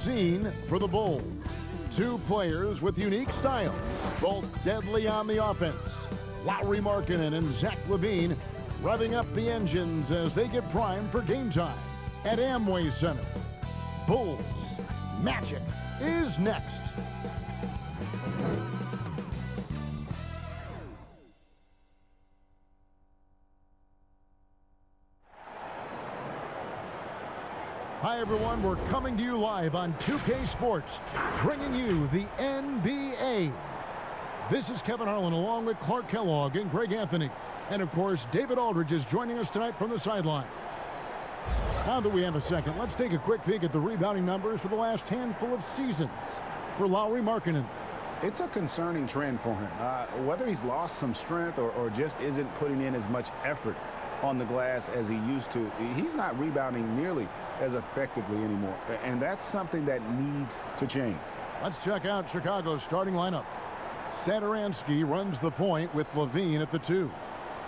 scene for the Bulls. Two players with unique styles, both deadly on the offense. Lauri Markkanen and Zach LaVine revving up the engines as they get primed for game time at Amway Center. Bulls Magic is next. Hi everyone, we're coming to you live on 2K Sports, bringing you the NBA. This is Kevin Harlan along with Clark Kellogg and Greg Anthony. And of course, David Aldridge is joining us tonight from the sideline. Now that we have a second, let's take a quick peek at the rebounding numbers for the last handful of seasons for Lauri Markkanen. It's a concerning trend for him. Whether he's lost some strength or just isn't putting in as much effort on the glass as he used to, he's not rebounding nearly as effectively anymore. And that's something that needs to change. Let's check out Chicago's starting lineup. Satoransky runs the point with LaVine at the 2.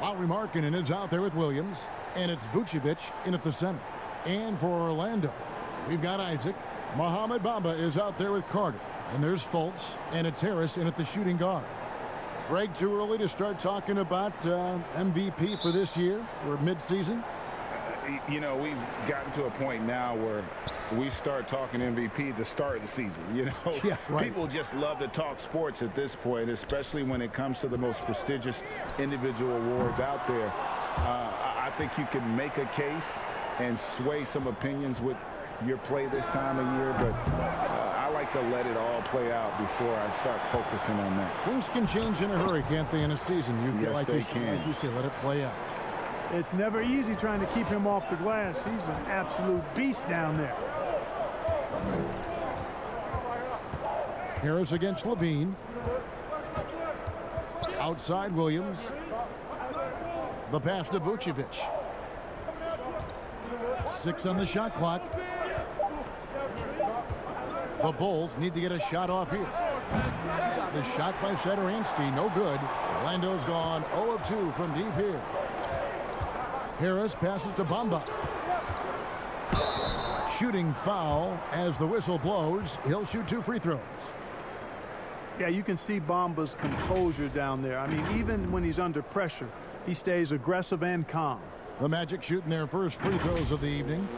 Lauri Markkanen is out there with Williams, and it's Vucevic in at the center. And for Orlando, we've got Isaac. Mohamed Bamba is out there with Carter. And there's Fultz, and it's Harris in at the shooting guard. Greg, too early to start talking about MVP for this year? We're mid-season. You know, we've gotten to a point now where we start talking MVP at the start of the season. You know, yeah, right. People just love to talk sports at this point, especially when it comes to the most prestigious individual awards out there. I think you can make a case and sway some opinions with your play this time of year, but I like to let it all play out before I start focusing on that. Things can change in a hurry, can't they, in a season? You feel yes, they can. Like you say, let it play out. It's never easy trying to keep him off the glass. He's an absolute beast down there. Harris against LaVine. Outside Williams. The pass to Vucevic. 6 on the shot clock. The Bulls need to get a shot off here. The shot by Satoransky, no good. Orlando's gone 0 of 2 from deep here. Harris passes to Bamba. Shooting foul as the whistle blows. He'll shoot 2 free throws. Yeah, you can see Bamba's composure down there. I mean, even when he's under pressure, he stays aggressive and calm. The Magic shooting their first free throws of the evening.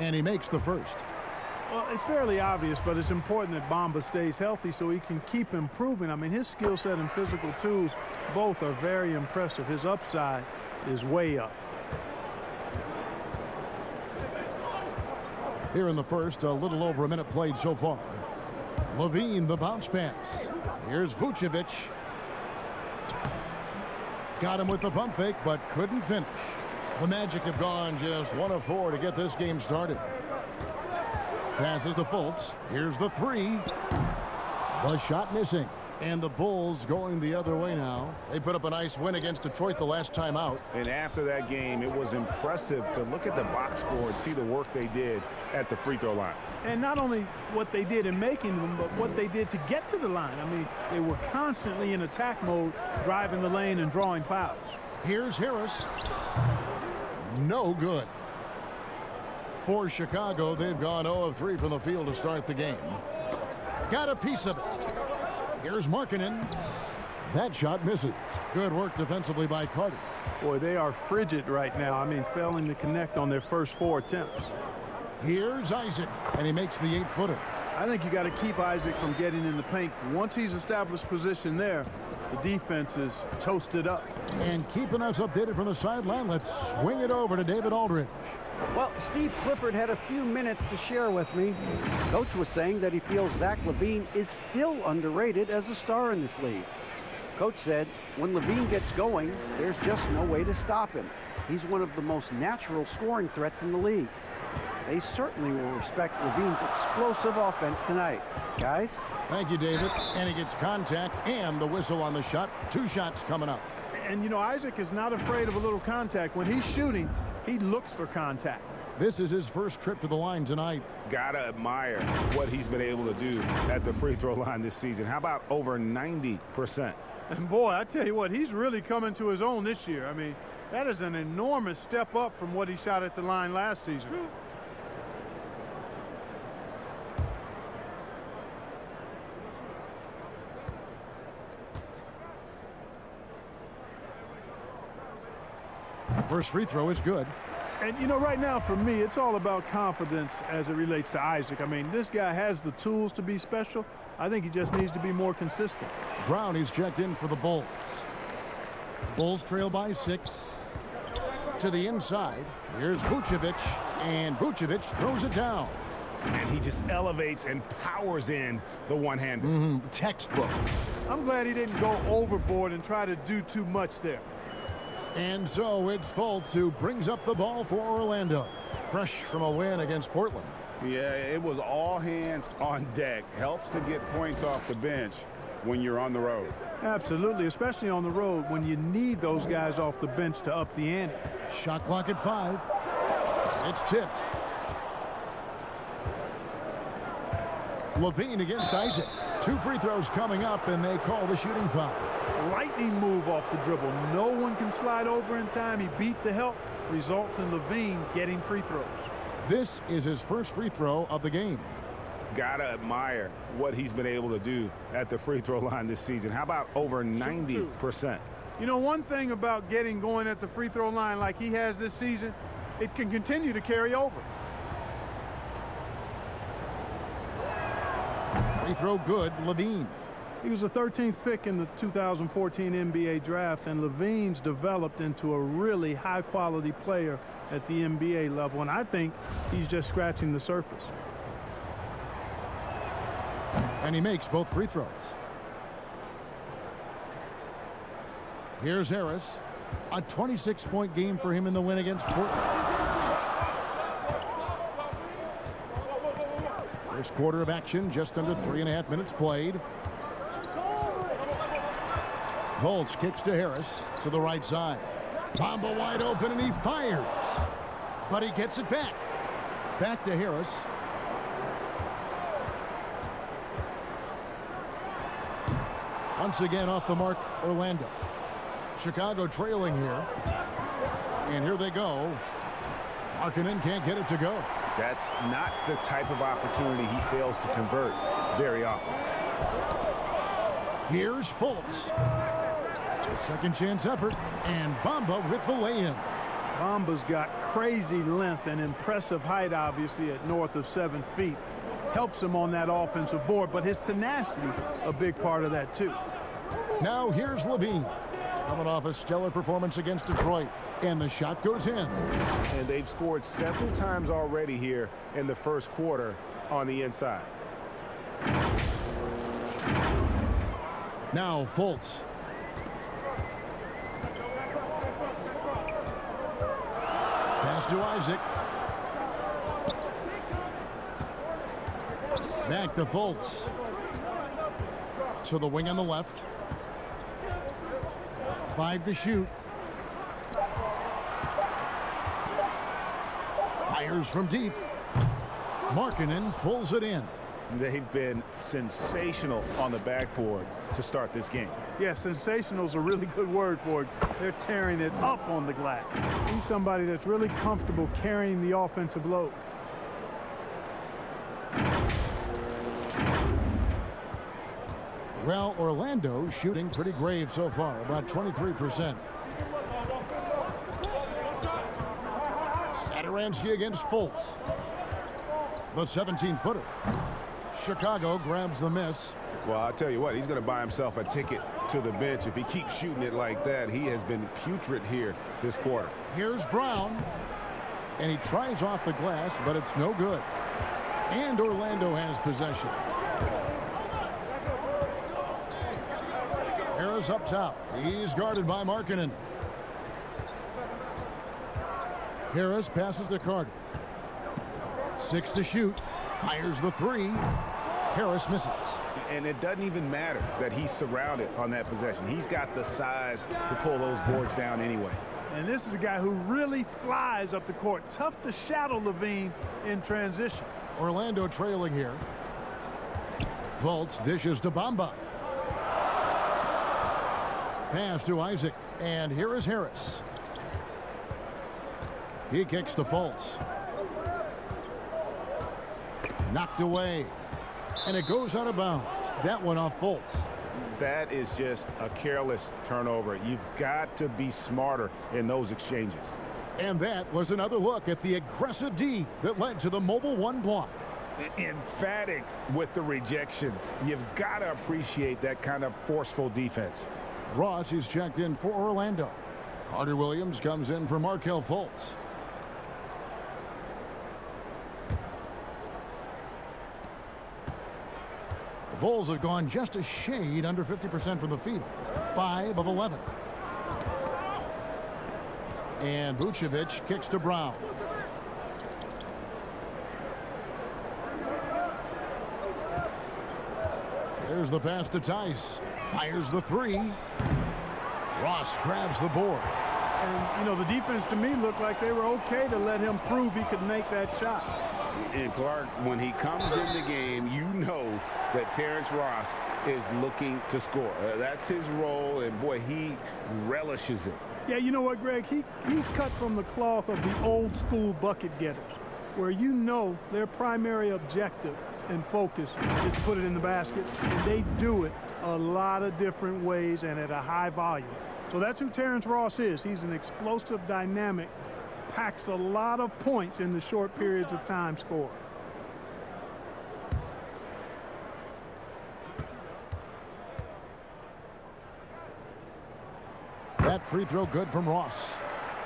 And he makes the first. Well, it's fairly obvious, but it's important that Bamba stays healthy so he can keep improving. I mean, his skill set and physical tools both are very impressive. His upside is way up. Here in the first, a little over a minute played so far. LaVine, the bounce pass. Here's Vucevic. Got him with the pump fake, but couldn't finish. The Magic have gone just 1 of 4 to get this game started. Passes to Fultz. Here's the 3. The shot missing. And the Bulls going the other way now. They put up a nice win against Detroit the last time out. And after that game, it was impressive to look at the box score and see the work they did at the free throw line. And not only what they did in making them, but what they did to get to the line. I mean, they were constantly in attack mode, driving the lane and drawing fouls. Here's Harris. No good. For Chicago, they've gone 0 of 3 from the field to start the game. Got a piece of it. Here's Markkanen. That shot misses. Good work defensively by Carter. Boy, they are frigid right now. I mean, failing to connect on their first 4 attempts. Here's Isaac, and he makes the 8-footer. I think you got to keep Isaac from getting in the paint. Once he's established position there, the defense is toasted up. And keeping us updated from the sideline, let's swing it over to David Aldridge. Well, Steve Clifford had a few minutes to share with me. Coach was saying that he feels Zach LaVine is still underrated as a star in this league. Coach said, when LaVine gets going, there's just no way to stop him. He's one of the most natural scoring threats in the league. They certainly will respect LaVine's explosive offense tonight. Guys? Thank you, David. And he gets contact and the whistle on the shot. 2 shots coming up. And, you know, Isaac is not afraid of a little contact. When he's shooting, He looks for contact. This is his first trip to the line tonight. Gotta admire what he's been able to do at the free throw line this season. How about over 90%? And boy, I tell you what, he's really coming to his own this year. I mean, that is an enormous step up from what he shot at the line last season. First free throw is good. And, you know, right now for me, it's all about confidence as it relates to Isaac. I mean, this guy has the tools to be special. I think he just needs to be more consistent. Brown is checked in for the Bulls. Bulls trail by 6. To the inside. Here's Vucevic, and Vucevic throws it down. And he just elevates and powers in the one-hander. Textbook. I'm glad he didn't go overboard and try to do too much there. And so it's Fultz who brings up the ball for Orlando. Fresh from a win against Portland. Yeah, it was all hands on deck. Helps to get points off the bench when you're on the road. Absolutely, especially on the road when you need those guys off the bench to up the ante. Shot clock at 5. It's tipped. Levine against Isaac. 2 free throws coming up, and they call the shooting foul. Lightning move off the dribble. No one can slide over in time. He beat the help. Results in Levine getting free throws. This is his first free throw of the game. Gotta admire what he's been able to do at the free throw line this season. How about over 90%? You know, one thing about getting going at the free throw line like he has this season, it can continue to carry over. Free throw good, Levine. He was the 13th pick in the 2014 NBA draft, and Levine's developed into a really high-quality player at the NBA level, and I think he's just scratching the surface. And he makes both free throws. Here's Harris. A 26-point game for him in the win against Portland. First quarter of action, just under 3.5 minutes played. Fultz kicks to Harris to the right side. Bamba wide open, and he fires. But he gets it back. Back to Harris. Once again off the mark, Orlando. Chicago trailing here. And here they go. Markkanen can't get it to go. That's not the type of opportunity he fails to convert very often. Here's Fultz. A second chance effort, and Bamba with the lay-in. Bamba's got crazy length and impressive height, obviously, at north of 7 feet. Helps him on that offensive board, but his tenacity, a big part of that, too. Now here's Levine. Coming off a stellar performance against Detroit. And the shot goes in. And they've scored several times already here in the first quarter on the inside. Now Fultz. Pass to Isaac. Back to Fultz. To the wing on the left. 5 to shoot. Fires from deep. Markkanen pulls it in. They've been sensational on the backboard to start this game. Yeah, sensational is a really good word for it. They're tearing it up on the glass. He's somebody that's really comfortable carrying the offensive load. Well, Orlando shooting pretty grave so far, about 23%. Satoransky against Fultz. The 17-footer. Chicago grabs the miss. Well, I'll tell you what, he's going to buy himself a ticket to the bench if he keeps shooting it like that. He has been putrid here this quarter. Here's Brown. And he tries off the glass, but it's no good. And Orlando has possession. Harris up top. He's guarded by Markkanen. Harris passes to Carter. 6 to shoot. Fires the 3. Harris misses. And it doesn't even matter that he's surrounded on that possession. He's got the size to pull those boards down anyway. And this is a guy who really flies up the court. Tough to shadow Levine in transition. Orlando trailing here. Fultz dishes to Bamba. Pass to Isaac. And here is Harris. He kicks to Fultz. Knocked away. And it goes out of bounds. That one off Fultz. That is just a careless turnover. You've got to be smarter in those exchanges. And that was another look at the aggressive D that led to the Mobile One block. Emphatic with the rejection. You've got to appreciate that kind of forceful defense. Ross is checked in for Orlando. Carter Williams comes in for Markelle Fultz. The Bulls have gone just a shade under 50% from the field. 5 of 11. And Vucevic kicks to Brown. There's the pass to Tice. Fires the three. Ross grabs the board. And, you know, the defense to me looked like they were okay to let him prove he could make that shot. And Clark, when he comes in the game, you know that Terrence Ross is looking to score. That's his role, and boy, he relishes it. Yeah, you know what, Greg? He's cut from the cloth of the old school bucket getters, where you know their primary objective and focus is to put it in the basket, and they do it a lot of different ways and at a high volume. So that's who Terrence Ross is. He's an explosive, dynamic, packs a lot of points in the short periods of time scored. That free throw good from Ross.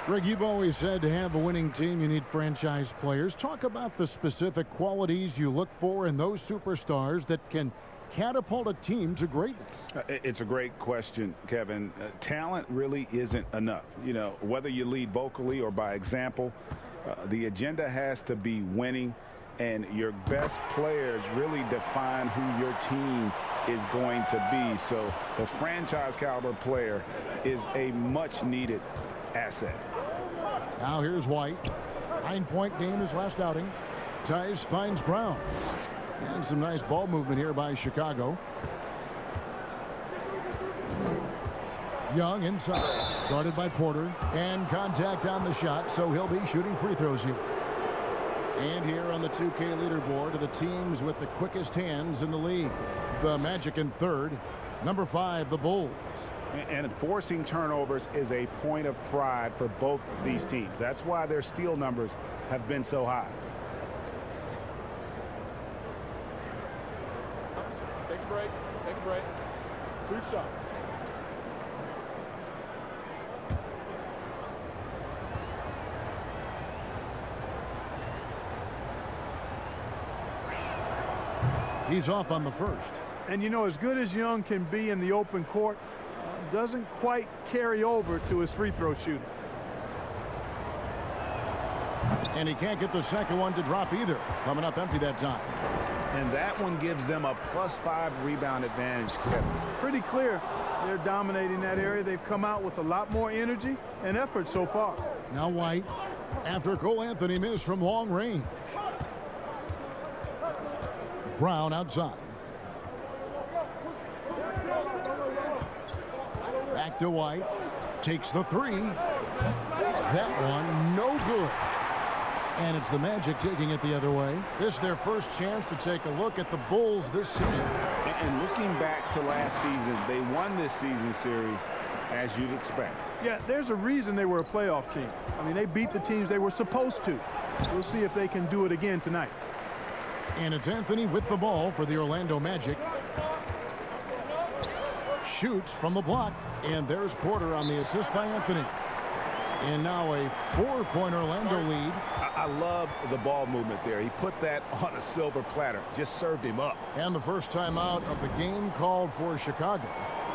Greg, you've always said to have a winning team, you need franchise players. Talk about the specific qualities you look for in those superstars that can catapult a team to greatness. It's a great question, Kevin. Talent really isn't enough. You know, whether you lead vocally or by example, the agenda has to be winning, and your best players really define who your team is going to be. So the franchise caliber player is a much needed asset. Now here's White. 9-point game his last outing. Tice finds Brown. And some nice ball movement here by Chicago. Young inside. Guarded by Porter. And contact on the shot, so he'll be shooting free throws here. And here on the 2K leaderboard are the teams with the quickest hands in the league. The Magic in third. Number 5, the Bulls. And forcing turnovers is a point of pride for both these teams. That's why their steal numbers have been so high. Take a break. Take a break. 2 shots. He's off on the first. And, you know, as good as Young can be in the open court, doesn't quite carry over to his free throw shooting. And he can't get the second one to drop either. Coming up empty that time. And that one gives them a +5 rebound advantage, Kevin. Pretty clear they're dominating that area. They've come out with a lot more energy and effort so far. Now White, after Cole Anthony missed from long range. Brown outside. Back to White. Takes the three. That one no good. And it's the Magic taking it the other way. This is their first chance to take a look at the Bulls this season. And looking back to last season, they won this season series as you'd expect. Yeah, there's a reason they were a playoff team. I mean, they beat the teams they were supposed to. We'll see if they can do it again tonight. And it's Anthony with the ball for the Orlando Magic. Shoots from the block. And there's Porter on the assist by Anthony. And now a 4-point Orlando lead. I love the ball movement there. He put that on a silver platter. Just served him up. And the first timeout of the game called for Chicago.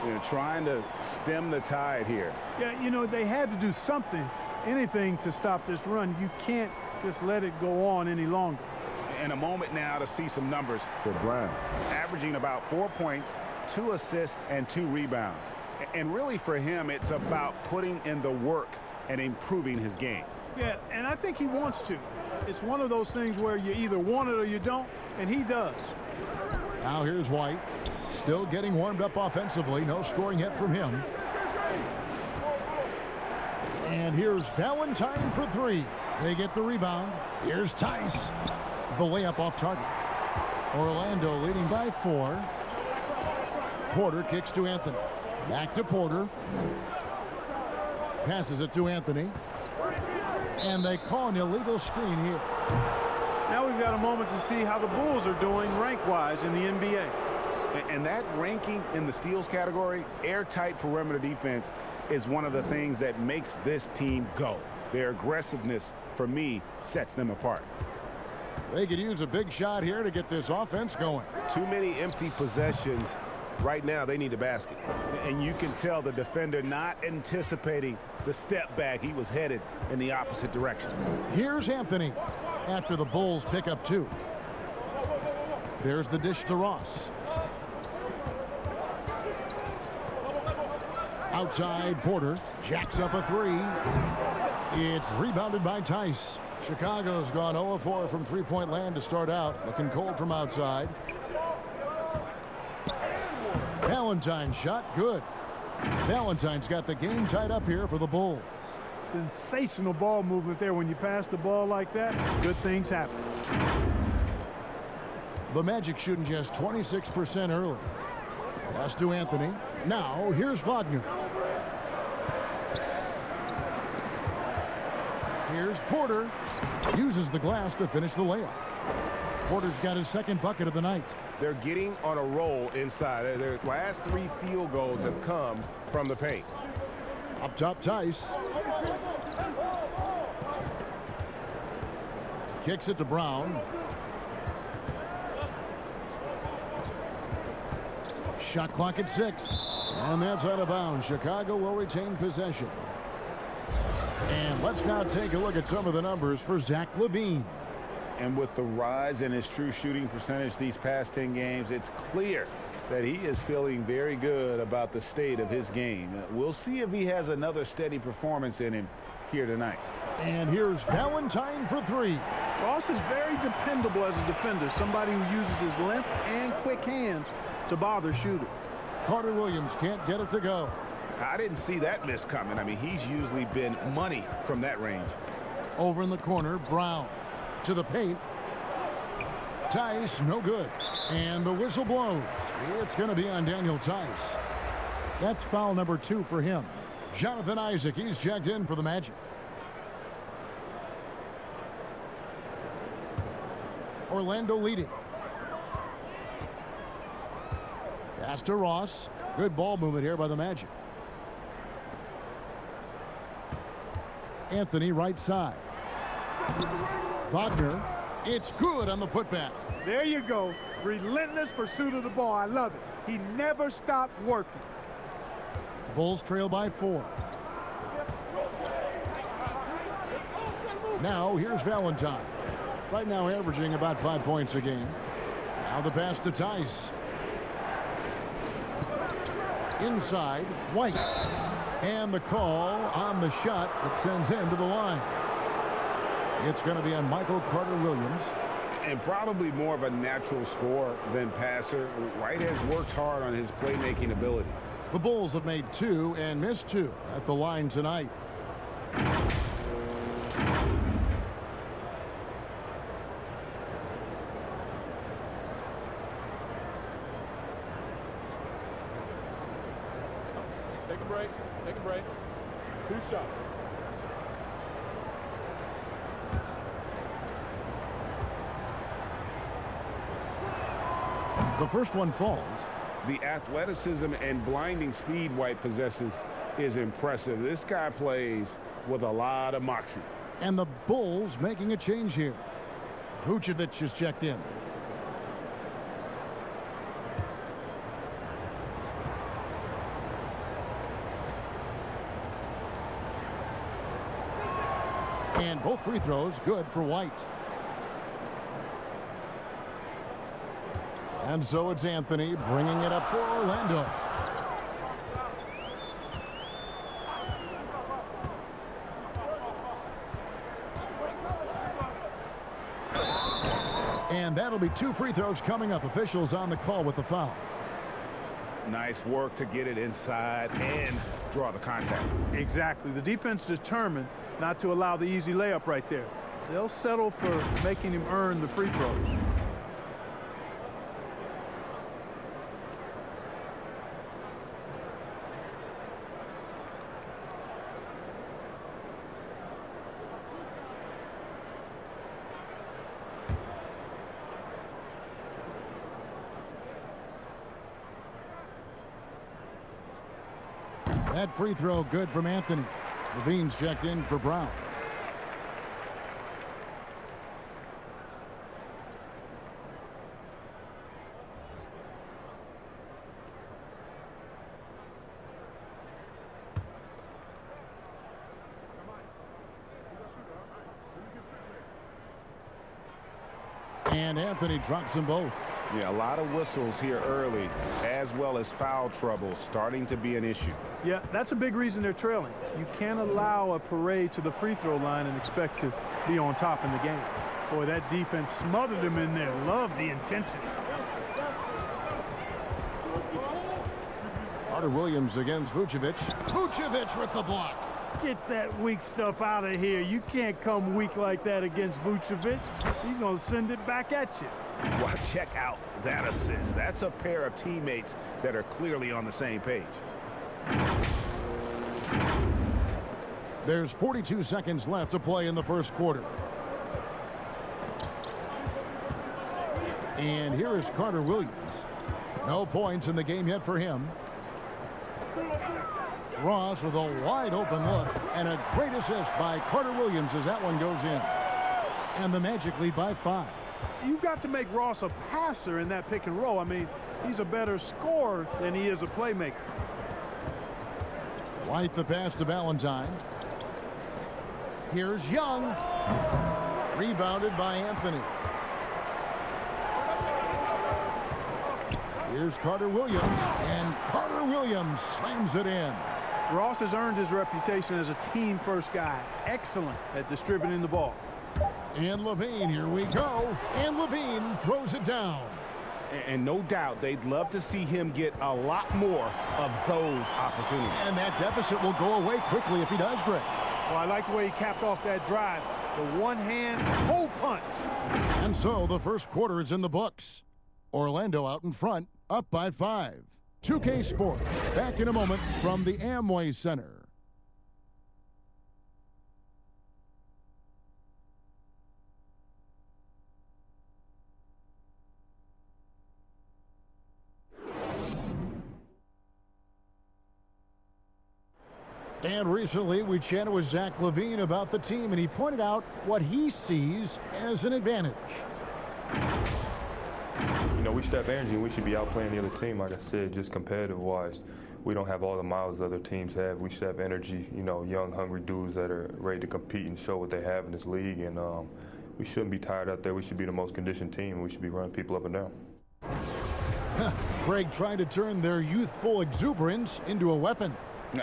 You know, trying to stem the tide here. Yeah, you know, they had to do something, anything to stop this run. You can't just let it go on any longer. And a moment now to see some numbers for Brown. Averaging about 4 points, 2 assists, and 2 rebounds. And really for him, it's about putting in the work and improving his game. Yeah, and I think he wants to. It's one of those things where you either want it or you don't, and he does. Now here's White. Still getting warmed up offensively. No scoring yet from him. And here's Valentine for three. They get the rebound. Here's Tice. The layup off target. Orlando leading by 4. Porter kicks to Anthony. Back to Porter. Passes it to Anthony. And they call an illegal screen here. Now we've got a moment to see how the Bulls are doing rank-wise in the NBA. And that ranking in the steals category, airtight perimeter defense, is one of the things that makes this team go. Their aggressiveness, for me, sets them apart. They could use a big shot here to get this offense going. Too many empty possessions. Right now, they need a basket. And you can tell the defender not anticipating the step back. He was headed in the opposite direction. Here's Anthony after the Bulls pick up 2. There's the dish to Ross. Outside, Porter jacks up a 3. It's rebounded by Tice. Chicago's gone 0-4 from three-point land to start out. Looking cold from outside. Valentine's shot, good. Valentine's got the game tied up here for the Bulls. Sensational ball movement there. When you pass the ball like that, good things happen. The Magic shooting just 26% early. Pass to Anthony. Now, here's Wagner. Here's Porter. Uses the glass to finish the layup. Porter's got his second bucket of the night. They're getting on a roll inside. Their last 3 field goals have come from the paint. Up top, Tice. Kicks it to Brown. Shot clock at 6. And that's out of bounds. Chicago will retain possession. And let's now take a look at some of the numbers for Zach LaVine. And with the rise in his true shooting percentage these past 10 games, it's clear that he is feeling very good about the state of his game. We'll see if he has another steady performance in him here tonight. And here's Valentine for 3. Ross is very dependable as a defender, somebody who uses his length and quick hands to bother shooters. Carter Williams can't get it to go. I didn't see that miss coming. I mean, he's usually been money from that range. Over in the corner, Brown to the paint. Tice, no good. And the whistle blows. It's going to be on Daniel Tice. That's foul number 2 for him. Jonathan Isaac, he's checked in for the Magic. Orlando leading. Pass to Ross. Good ball movement here by the Magic. Anthony right side. Wagner. It's good on the putback. There you go. Relentless pursuit of the ball. I love it. He never stopped working. Bulls trail by 4. Now here's Valentine. Right now averaging about 5 points a game. Now the pass to Tice. Inside, White. And the call on the shot that sends him to the line. It's going to be on Michael Carter Williams. And probably more of a natural scorer than passer. White has worked hard on his playmaking ability. The Bulls have made 2 and missed 2 at the line tonight. Take a break. Take a break. 2 shots. The first one falls. The athleticism and blinding speed White possesses is impressive. This guy plays with a lot of moxie. And the Bulls making a change here. Vucevic is checked in. And both free throws good for White. And so it's Anthony bringing it up for Orlando. And that'll be 2 free throws coming up. Officials on the call with the foul. Nice work to get it inside and draw the contact. Exactly. The defense determined not to allow the easy layup right there. They'll settle for making him earn the free throws. That free throw good from Anthony. Levine's checked in for Brown. And Anthony drops them both. Yeah, a lot of whistles here early, as well as foul trouble starting to be an issue. Yeah, that's a big reason they're trailing. You can't allow a parade to the free throw line and expect to be on top in the game. Boy, that defense smothered him in there. Love the intensity. Carter Williams against Vucevic. Vucevic with the block. Get that weak stuff out of here. You can't come weak like that against Vucevic. He's going to send it back at you. Well, check out that assist. That's a pair of teammates that are clearly on the same page. There's 42 seconds left to play in the first quarter. And here is Carter Williams. No points in the game yet for him. Ross with a wide open look and a great assist by Carter Williams as that one goes in. And the Magic lead by 5. You've got to make Ross a passer in that pick and roll. I mean, he's a better scorer than he is a playmaker. White the pass to Valentine. Here's Young. Rebounded by Anthony. Here's Carter Williams. And Carter Williams slams it in. Ross has earned his reputation as a team-first guy. Excellent at distributing the ball. And Levine, here we go. And Levine throws it down. And no doubt they'd love to see him get a lot more of those opportunities. And that deficit will go away quickly if he does, Greg. Well, I like the way he capped off that drive. The one-hand hole punch. And so the first quarter is in the books. Orlando out in front, up by 5. 2K Sports, back in a moment from the Amway Center. And recently we chatted with Zach LaVine about the team, and he pointed out what he sees as an advantage. You know, we should have energy and we should be outplaying the other team. Like I said, just competitive-wise, we don't have all the miles other teams have. We should have energy, you know, young, hungry dudes that are ready to compete and show what they have in this league. And we shouldn't be tired out there. We should be the most conditioned team, and we should be running people up and down. Greg trying to turn their youthful exuberance into a weapon.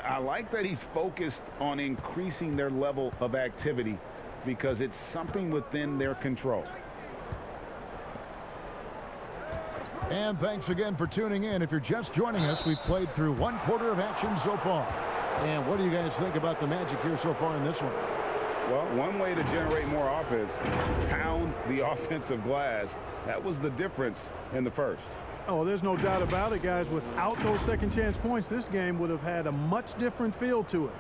I like that he's focused on increasing their level of activity because it's something within their control. And thanks again for tuning in. If you're just joining us, we've played through 1 quarter of action so far. And what do you guys think about the Magic here so far in this one? Well, one way to generate more offense, pound the offensive glass. That was the difference in the first. Oh, there's no doubt about it, guys. Without those second chance points, this game would have had a much different feel to it.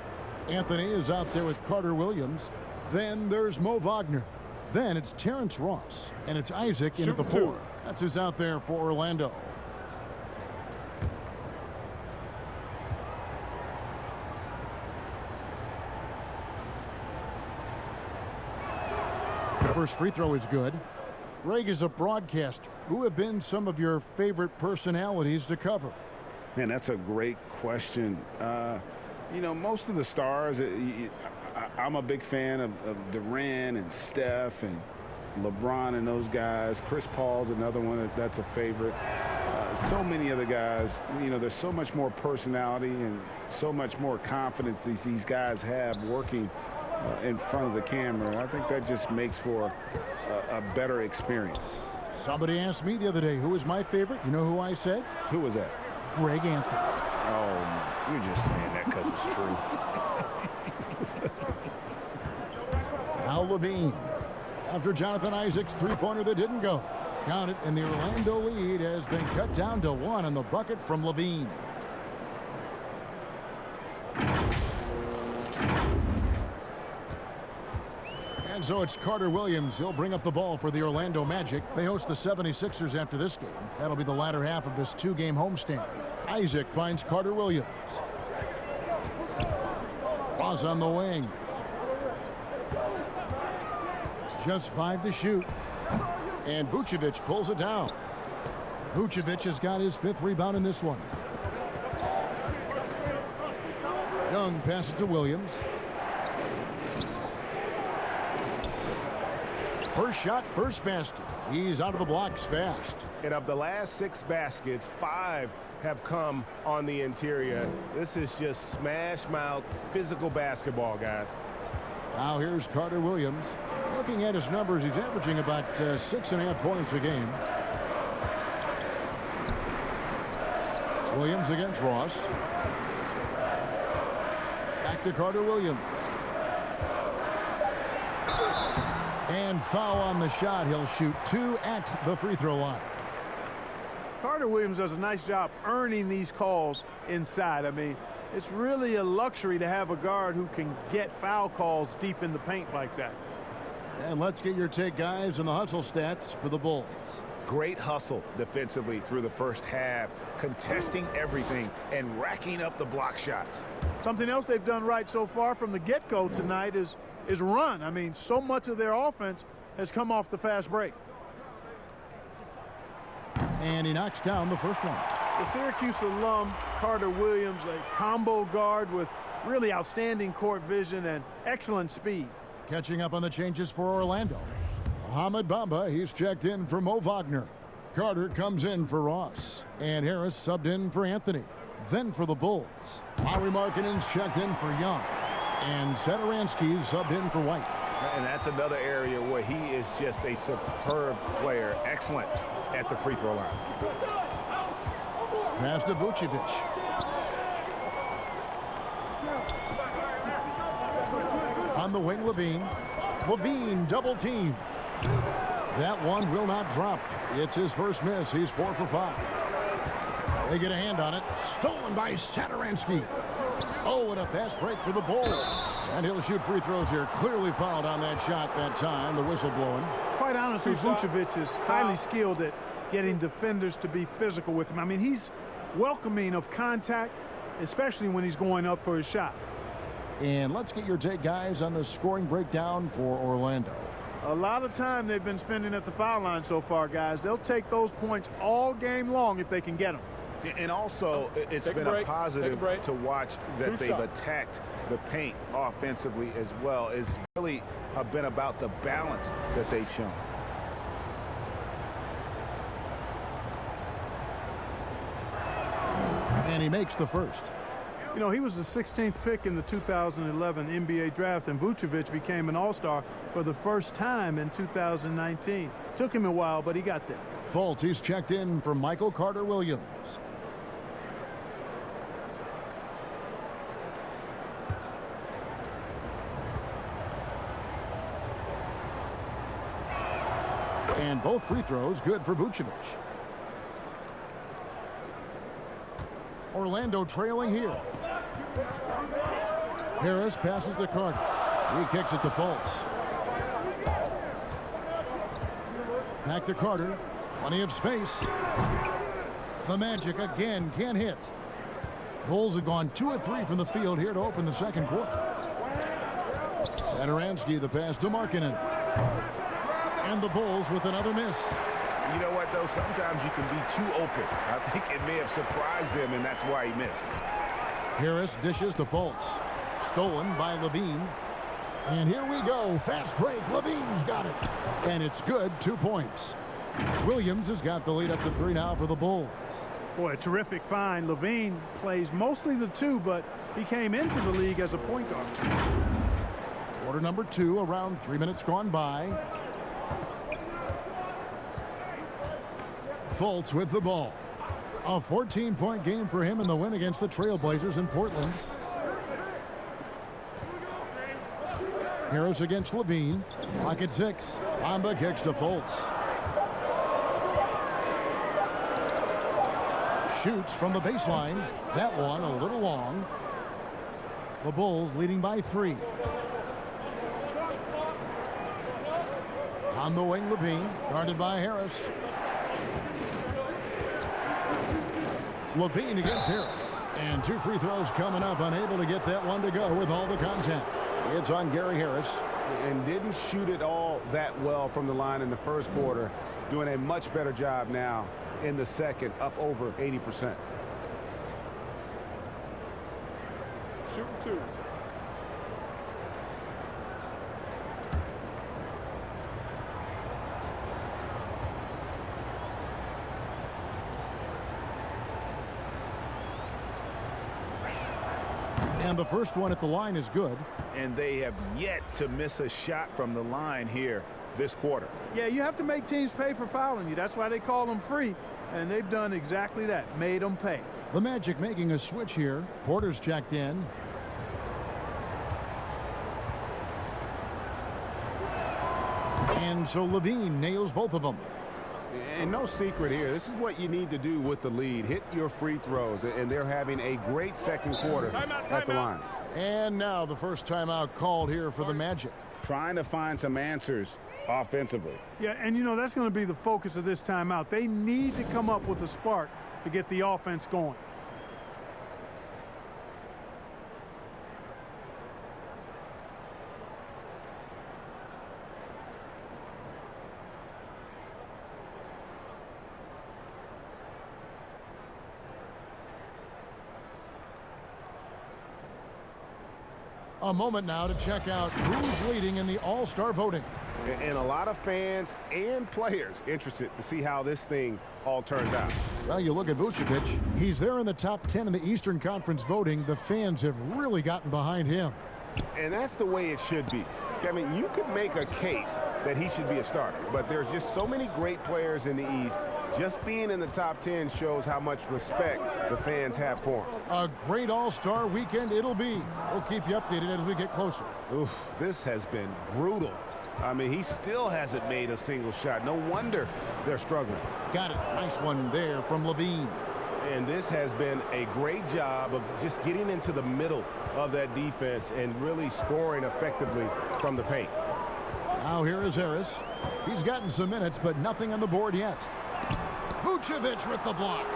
Anthony is out there with Carter Williams. Then there's Mo Wagner. Then it's Terrence Ross. And it's Isaac in at the 4. That's who's out there for Orlando. The first free throw is good. Greg is a broadcaster. Who have been some of your favorite personalities to cover? Man, that's a great question. You know, most of the stars, I'm a big fan of Durant and Steph and LeBron and those guys. Chris Paul's another one that's a favorite. So many other guys, you know, there's so much more personality and so much more confidence these guys have working in front of the camera. I think that just makes for a better experience. Somebody asked me the other day, who was my favorite? You know who I said? Who was that? Greg Anthony. Oh, you're just saying that because it's true. Now Levine. After Jonathan Isaac's three-pointer that didn't go. Count it, and the Orlando lead has been cut down to 1 on the bucket from Levine. And so it's Carter Williams. He'll bring up the ball for the Orlando Magic. They host the 76ers after this game. That'll be the latter half of this two-game homestand. Isaac finds Carter Williams. Ross on the wing. Just 5 to shoot. And Vucevic pulls it down. Vucevic has got his 5th rebound in this one. Young passes to Williams. First shot, first basket. He's out of the blocks fast. And of the last 6 baskets, 5 have come on the interior. This is just smash mouth physical basketball, guys. Now here's Carter Williams. Looking at his numbers, he's averaging about 6.5 points a game. Williams against Ross. Back to Carter Williams. And foul on the shot. He'll shoot 2 at the free throw line. Carter Williams does a nice job earning these calls inside. I mean, it's really a luxury to have a guard who can get foul calls deep in the paint like that. And let's get your take, guys, on the hustle stats for the Bulls. Great hustle defensively through the first half, contesting everything and racking up the block shots. Something else they've done right so far from the get-go tonight is run. I mean, so much of their offense has come off the fast break. And he knocks down the first one. The Syracuse alum, Carter Williams, a combo guard with really outstanding court vision and excellent speed. Catching up on the changes for Orlando. Mohamed Bamba, he's checked in for Mo Wagner. Carter comes in for Ross. And Harris subbed in for Anthony. Then for the Bulls, Lauri Markkanen's checked in for Young. And Satoransky subbed in for White. And that's another area where he is just a superb player. Excellent at the free throw line. Pass to Vucevic. On the wing, Levine. Levine double team. That one will not drop. It's his first miss. He's 4 for 5. They get a hand on it. Stolen by Satoransky. Oh, and a fast break for the Bulls. And he'll shoot free throws here. Clearly fouled on that shot that time. The whistle blowing. Quite honestly, Vucevic is highly skilled at getting defenders to be physical with him. I mean, he's welcoming of contact, especially when he's going up for his shot. And let's get your take, guys, on the scoring breakdown for Orlando. A lot of time they've been spending at the foul line so far, guys. They'll take those points all game long if they can get them. And also, it's been a positive to watch that they've attacked the paint offensively as well. It's really been about the balance that they've shown. And he makes the first. You know, he was the 16th pick in the 2011 NBA draft, and Vucevic became an All-Star for the first time in 2019. Took him a while, but he got there. Fultz, he's checked in for Michael Carter Williams. And both free throws good for Vucevic. Orlando trailing here. Harris passes to Carter. He kicks it to Fultz. Back to Carter. Plenty of space. The Magic again can't hit. Bulls have gone 2 of 3 from the field here to open the second quarter. Satoransky, the pass to Markkanen. And the Bulls with another miss. You know what, though? Sometimes you can be too open. I think it may have surprised him, and that's why he missed. Harris dishes to Fultz. Stolen by Levine. And here we go. Fast break. Levine's got it. And it's good. 2 points. Williams has got the lead up to 3 now for the Bulls. Boy, a terrific find. Levine plays mostly the 2, but he came into the league as a point guard. Quarter number 2, around 3 minutes gone by. Fultz with the ball. A 14-point game for him in the win against the Trailblazers in Portland. Harris against Levine. Pocket 6. Bamba kicks to Fultz. Shoots from the baseline. That one a little long. The Bulls leading by 3. On the wing, Levine, guarded by Harris. Levine against Harris. And 2 free throws coming up, unable to get that one to go with all the contact. It's on Gary Harris. And didn't shoot it all that well from the line in the first quarter. Doing a much better job now in the second, up over 80%. Shooting 2. And the first one at the line is good. And they have yet to miss a shot from the line here this quarter. Yeah, you have to make teams pay for fouling you. That's why they call them free. And they've done exactly that, made them pay. The Magic making a switch here. Porter's checked in. And so Levine nails both of them. And no secret here. This is what you need to do with the lead. Hit your free throws. And they're having a great second quarter at the line. And now the first timeout called here for the Magic. Trying to find some answers offensively. Yeah, and you know, that's going to be the focus of this timeout. They need to come up with a spark to get the offense going. A moment now to check out who's leading in the All-Star voting. And a lot of fans and players interested to see how this thing all turns out. Well, you look at Vucevic. He's there in the top 10 in the Eastern Conference voting. The fans have really gotten behind him. And that's the way it should be. Kevin, you could make a case that he should be a starter, but there's just so many great players in the East. Just being in the top 10 shows how much respect the fans have for him. A great All-Star weekend it'll be. We'll keep you updated as we get closer. Oof, this has been brutal. I mean, he still hasn't made a single shot. No wonder they're struggling. Got it. Nice one there from Levine. And this has been a great job of just getting into the middle of that defense and really scoring effectively from the paint. Now here is Harris. He's gotten some minutes, but nothing on the board yet. Vucevic with the block.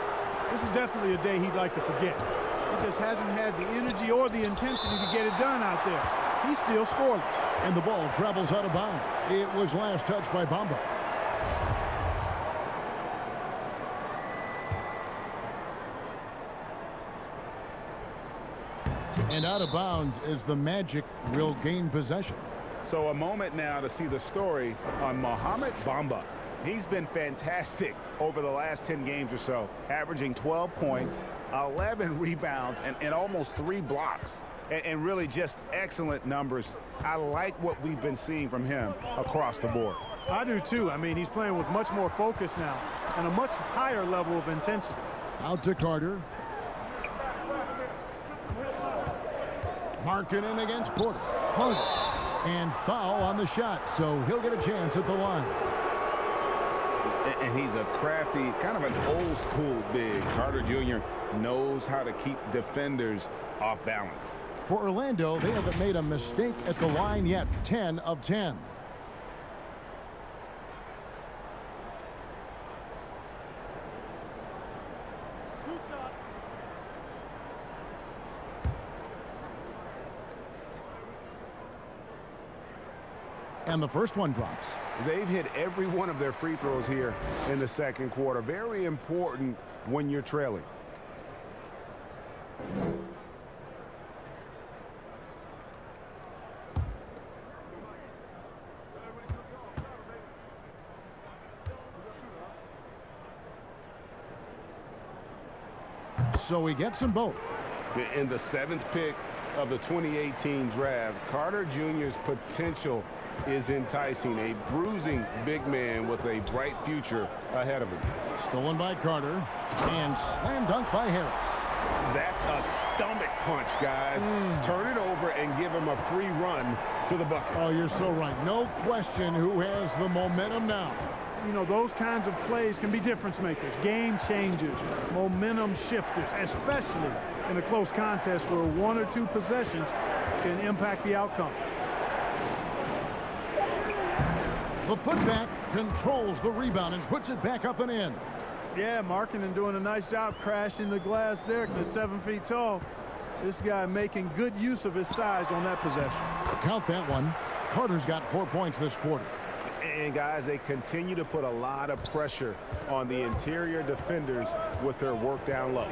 This is definitely a day he'd like to forget. He just hasn't had the energy or the intensity to get it done out there. He's still scoreless. And the ball travels out of bounds. It was last touched by Bamba. And out of bounds as the Magic will gain possession. So a moment now to see the story on Mohamed Bamba. He's been fantastic over the last 10 games or so, averaging 12 points, 11 rebounds, and almost 3 blocks. And really just excellent numbers. I like what we've been seeing from him across the board. I do too. I mean, he's playing with much more focus now and a much higher level of intensity. Out to Carter. Marking in against Porter. Carter. And foul on the shot, so he'll get a chance at the line. And he's a crafty, kind of an old school big. Carter Jr. knows how to keep defenders off balance. For Orlando, they haven't made a mistake at the line yet. 10 of 10. And the first one drops. They've hit every one of their free throws here in the second quarter. Very important when you're trailing. So he gets them both. In the 7th pick of the 2018 draft, Carter Jr.'s potential is enticing. A bruising big man with a bright future ahead of him. Stolen by Carter and slam dunk by Harris. That's a stomach punch, guys. Turn it over and give him a free run to the bucket. Oh, you're so right. No question who has the momentum now. You know, those kinds of plays can be difference makers, game changers, momentum shifters, especially in a close contest where 1 or 2 possessions can impact the outcome. The putback controls the rebound and puts it back up and in. Yeah, Markkanen doing a nice job crashing the glass there at 7 feet tall. This guy making good use of his size on that possession. Count that one. Carter's got 4 points this quarter. And guys, they continue to put a lot of pressure on the interior defenders with their work down low.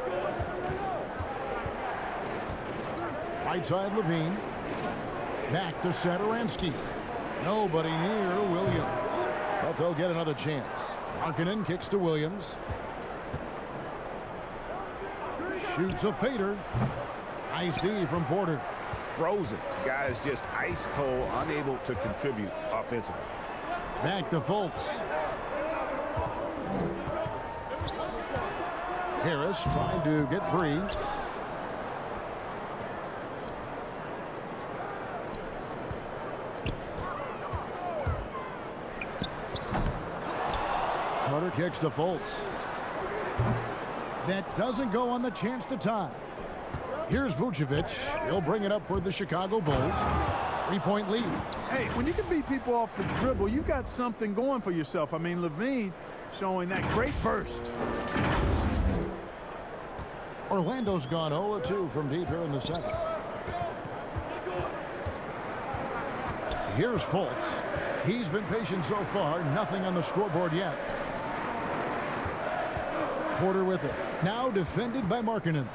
Right side Levine. Back to Satoransky. Nobody near Williams. But they'll get another chance. Markkanen kicks to Williams. Shoots a fader. Nice D from Porter. Frozen. Guys just ice cold, unable to contribute offensively. Back to Fultz. Harris trying to get free. Carter kicks to Fultz. That doesn't go on the chance to tie. Here's Vucevic. He'll bring it up for the Chicago Bulls. 3-point lead. Hey, when you can beat people off the dribble, you got something going for yourself. I mean, Levine showing that great burst. Orlando's gone 0-2 from deep here in the second. Here's Fultz. He's been patient so far. Nothing on the scoreboard yet. Porter with it. Now defended by Markkanen.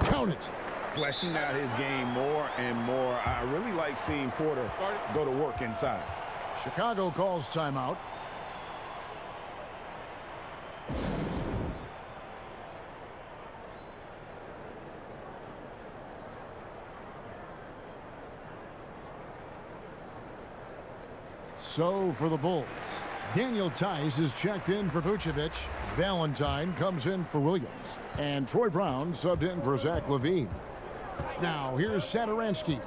Count it. Fleshing out his game more and more. I really like seeing Porter go to work inside. Chicago calls timeout. So for the Bulls, Daniel Tice is checked in for Vucevic. Valentine comes in for Williams. And Troy Brown subbed in for Zach LaVine. Now here's Satoransky.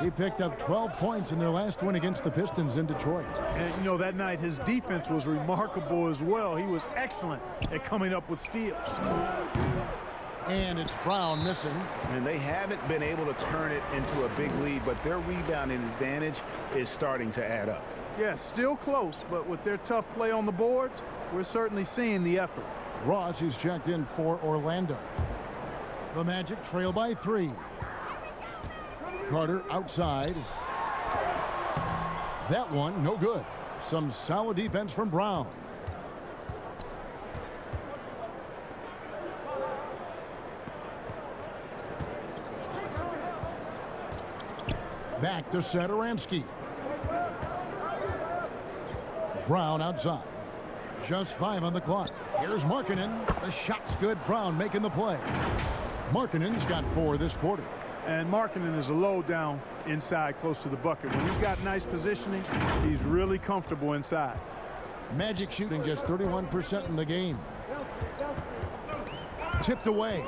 He picked up 12 points in their last win against the Pistons in Detroit. And, you know, that night his defense was remarkable as well. He was excellent at coming up with steals. And it's Brown missing. And they haven't been able to turn it into a big lead, but their rebounding advantage is starting to add up. Yeah, still close, but with their tough play on the boards, we're certainly seeing the effort. Ross is checked in for Orlando. The Magic trail by 3. Carter outside. That one, no good. Some solid defense from Brown. Back to Satoransky. Brown outside. Just 5 on the clock. Here's Markkanen. The shot's good. Brown making the play. Markkanen's got 4 this quarter. And Markkanen is a low down inside close to the bucket. When he's got nice positioning, he's really comfortable inside. Magic shooting just 31% in the game. Tipped away.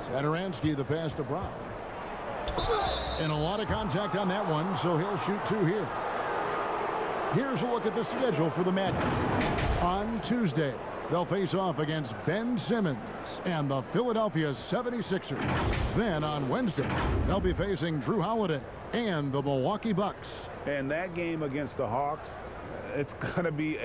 Satoransky the pass to Brown. And a lot of contact on that one, so he'll shoot 2 here. Here's a look at the schedule for the Magic. On Tuesday, they'll face off against Ben Simmons and the Philadelphia 76ers. Then on Wednesday, they'll be facing Drew Holiday and the Milwaukee Bucks. And that game against the Hawks, it's going to be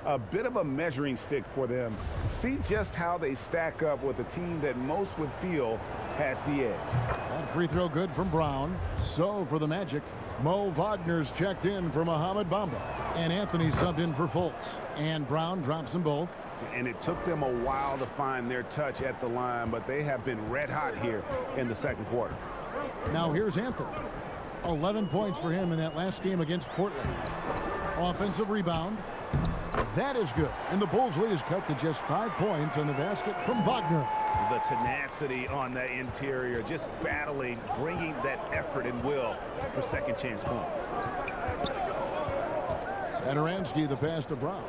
a bit of a measuring stick for them. See just how they stack up with a team that most would feel has the edge. That free throw good from Brown. So for the Magic, Mo Wagner's checked in for Mohamed Bamba. And Anthony subbed in for Fultz. And Brown drops them both. And it took them a while to find their touch at the line, but they have been red hot here in the second quarter. Now here's Anthony. 11 points for him in that last game against Portland. Offensive rebound. That is good. And the Bulls' lead is cut to just 5 points on the basket from Wagner. The tenacity on that interior, just battling, bringing that effort and will for second chance points. Satoransky the pass to Brown.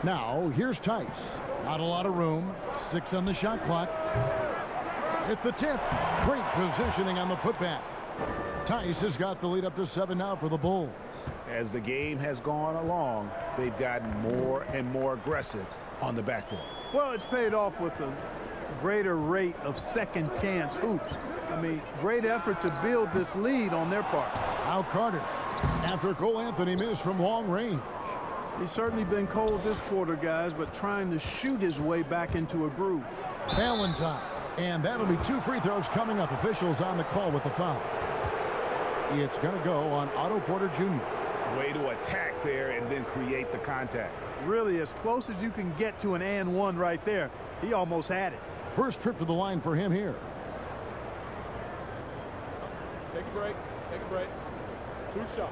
Now here's Tice. Not a lot of room. 6 on the shot clock. At the tip. Great positioning on the putback. Tice has got the lead up to 7 now for the Bulls. As the game has gone along, they've gotten more and more aggressive on the backboard. Well, it's paid off with a greater rate of second chance hoops. I mean, great effort to build this lead on their part. Now Carter. After Cole Anthony missed from long range. He's certainly been cold this quarter, guys, but trying to shoot his way back into a groove. Valentine. And that'll be 2 free throws coming up. Officials on the call with the foul. It's going to go on Otto Porter Jr. Way to attack there and then create the contact. Really as close as you can get to an and one right there. He almost had it. First trip to the line for him here. Take a break. Take a break. 2 shots.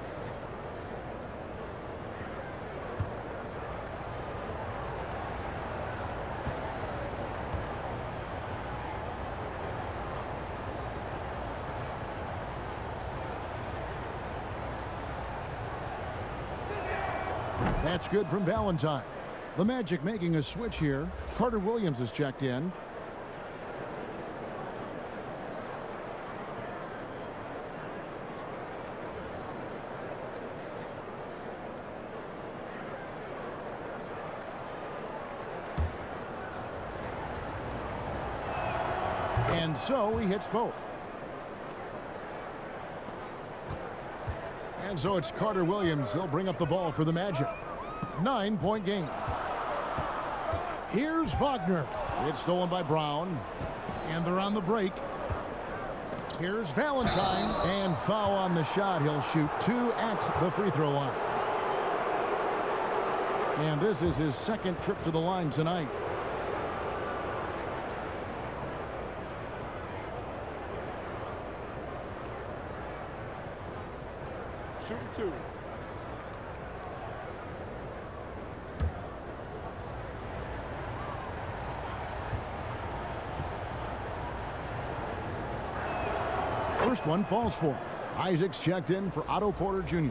That's good from Valentine. The Magic making a switch here. Carter Williams is checked in. And so he hits both. And so it's Carter Williams. He'll bring up the ball for the Magic. 9-point game. Here's Wagner. It's stolen by Brown. And they're on the break. Here's Valentine. And foul on the shot. He'll shoot 2 at the free throw line. And this is his second trip to the line tonight. Shooting 2. First one falls for him. Isaac's checked in for Otto Porter Jr.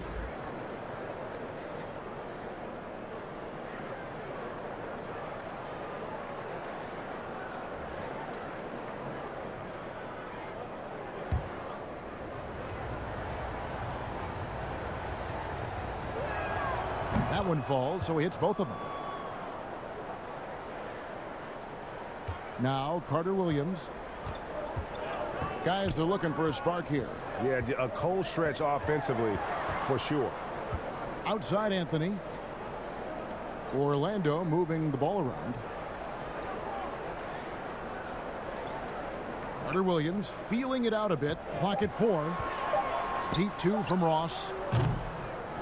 That one falls, so he hits both of them. Now Carter Williams. Guys are looking for a spark here. Yeah, a cold stretch offensively for sure. Outside Anthony. Orlando moving the ball around. Carter Williams feeling it out a bit. Clock at 4. Deep 2 from Ross.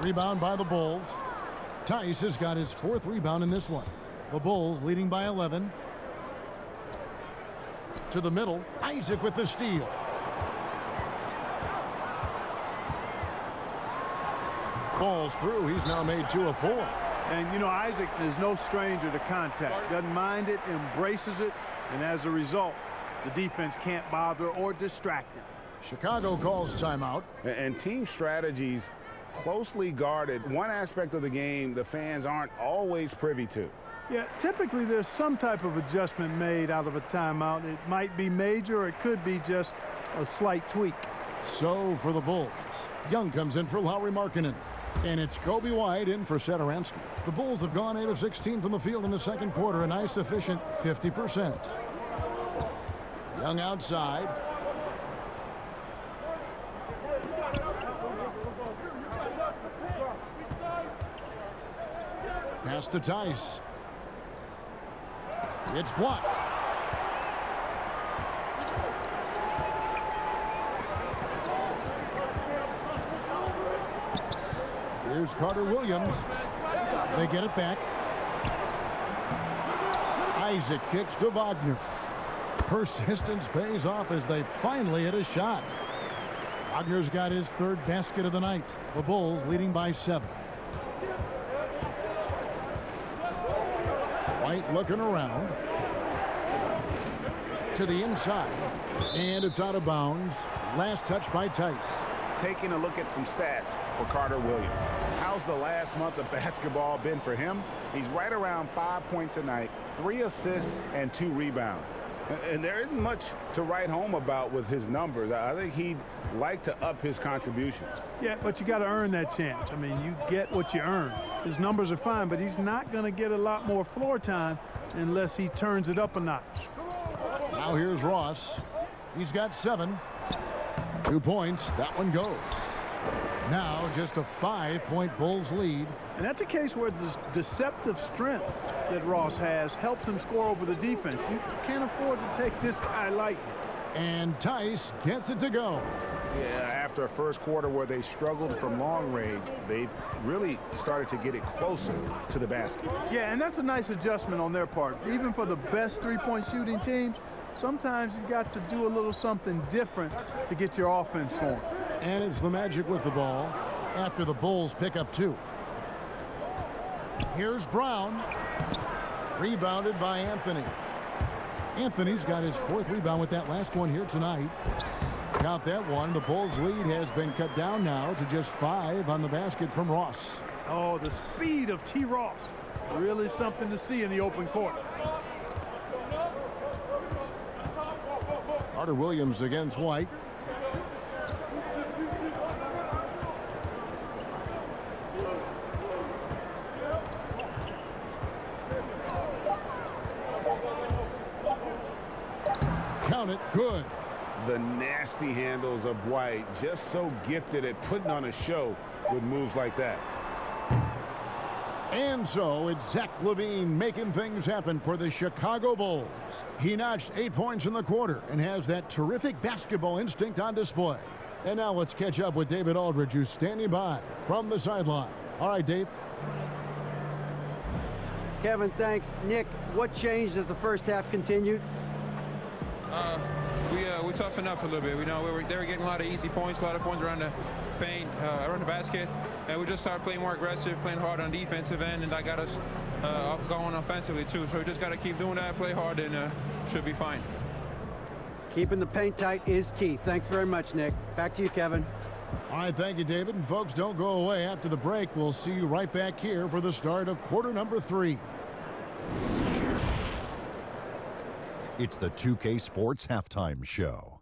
Rebound by the Bulls. Tice has got his 4th rebound in this one. The Bulls leading by 11. To the middle. Isaac with the steal. Falls through. He's now made 2 of 4. And, you know, Isaac is no stranger to contact. Doesn't mind it, embraces it, and as a result, the defense can't bother or distract him. Chicago calls timeout. And team strategies closely guarded. One aspect of the game the fans aren't always privy to. Yeah, typically there's some type of adjustment made out of a timeout. It might be major, or it could be just a slight tweak. So for the Bulls, Young comes in for Lauri Markkanen. And it's Kobe White in for Satoransky. The Bulls have gone 8 of 16 from the field in the second quarter, a nice efficient 50%. Young outside. Pass to Tice. It's blocked. Here's Carter Williams. They get it back. Isaac kicks to Wagner. Persistence pays off as they finally hit a shot. Wagner's got his third basket of the night. The Bulls leading by 7. White looking around to the inside, and it's out of bounds. Last touch by Tice. Taking a look at some stats for Carter Williams. How's the last month of basketball been for him? He's right around 5 points a night, 3 assists, and 2 rebounds. And there isn't much to write home about with his numbers. I think he'd like to up his contributions. Yeah, but you got to earn that chance. I mean, you get what you earn. His numbers are fine, but he's not going to get a lot more floor time unless he turns it up a notch. Now here's Ross. He's got 7. 2 points. That one goes. Now just a 5-point Bulls lead. And that's a case where the deceptive strength that Ross has helps him score over the defense. You can't afford to take this guy lightly. And Tice gets it to go. Yeah, after a first quarter where they struggled from long range, they've really started to get it closer to the basket. Yeah, and that's a nice adjustment on their part. Even for the best three-point shooting teams, sometimes you've got to do a little something different to get your offense going. And it's the Magic with the ball after the Bulls pick up 2. Here's Brown. Rebounded by Anthony. Anthony's got his 4th rebound with that last one here tonight. Count that one. The Bulls' lead has been cut down now to just 5 on the basket from Ross. Oh, the speed of T. Ross. Really something to see in the open court. Carter Williams against White. Count it. Good. The nasty handles of White, just so gifted at putting on a show with moves like that. And so it's Zach LaVine making things happen for the Chicago Bulls. He notched 8 points in the quarter and has that terrific basketball instinct on display. And now let's catch up with David Aldridge, who's standing by from the sideline. All right, Dave. Kevin, thanks. Nick, what changed as the first half continued? We toughened up a little bit. We know they were getting a lot of easy points, a lot of points around the paint, around the basket, and we just started playing more aggressive, playing hard on defensive end, and that got us going offensively too. So we just got to keep doing that, play hard, and should be fine. Keeping the paint tight is key. Thanks very much, Nick. Back to you, Kevin. All right, thank you, David. And folks, don't go away. After the break, we'll see you right back here for the start of quarter number 3. It's the 2K Sports Halftime Show.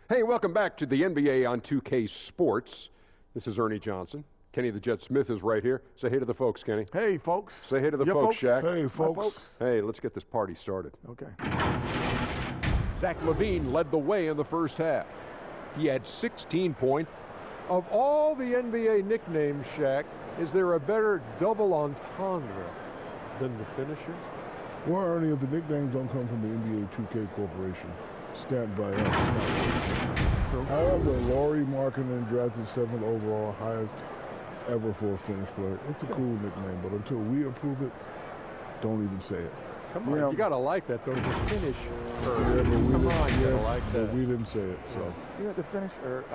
Hey, welcome back to the NBA on 2K Sports. This is Ernie Johnson. Kenny the Jet Smith is right here. Say hey to the folks, Kenny. Hey, folks. Say hey to the folks, Shaq. Hey, folks. Hey, let's get this party started. Okay. Zach LaVine led the way in the first half. He had 16 points. Of all the NBA nicknames, Shaq, is there a better double entendre than the finisher? Well, Ernie, if the nicknames don't come from the NBA 2K Corporation, stamped by us. However, Laurie Markkinen drafted 7th overall, highest ever for a Finnish player. It's a cool nickname, but until we approve it, don't even say it. Come on, you gotta like that though. The finish. Yeah, Come on, you gotta like but that. we didn't say it, so. Yeah, the finisher,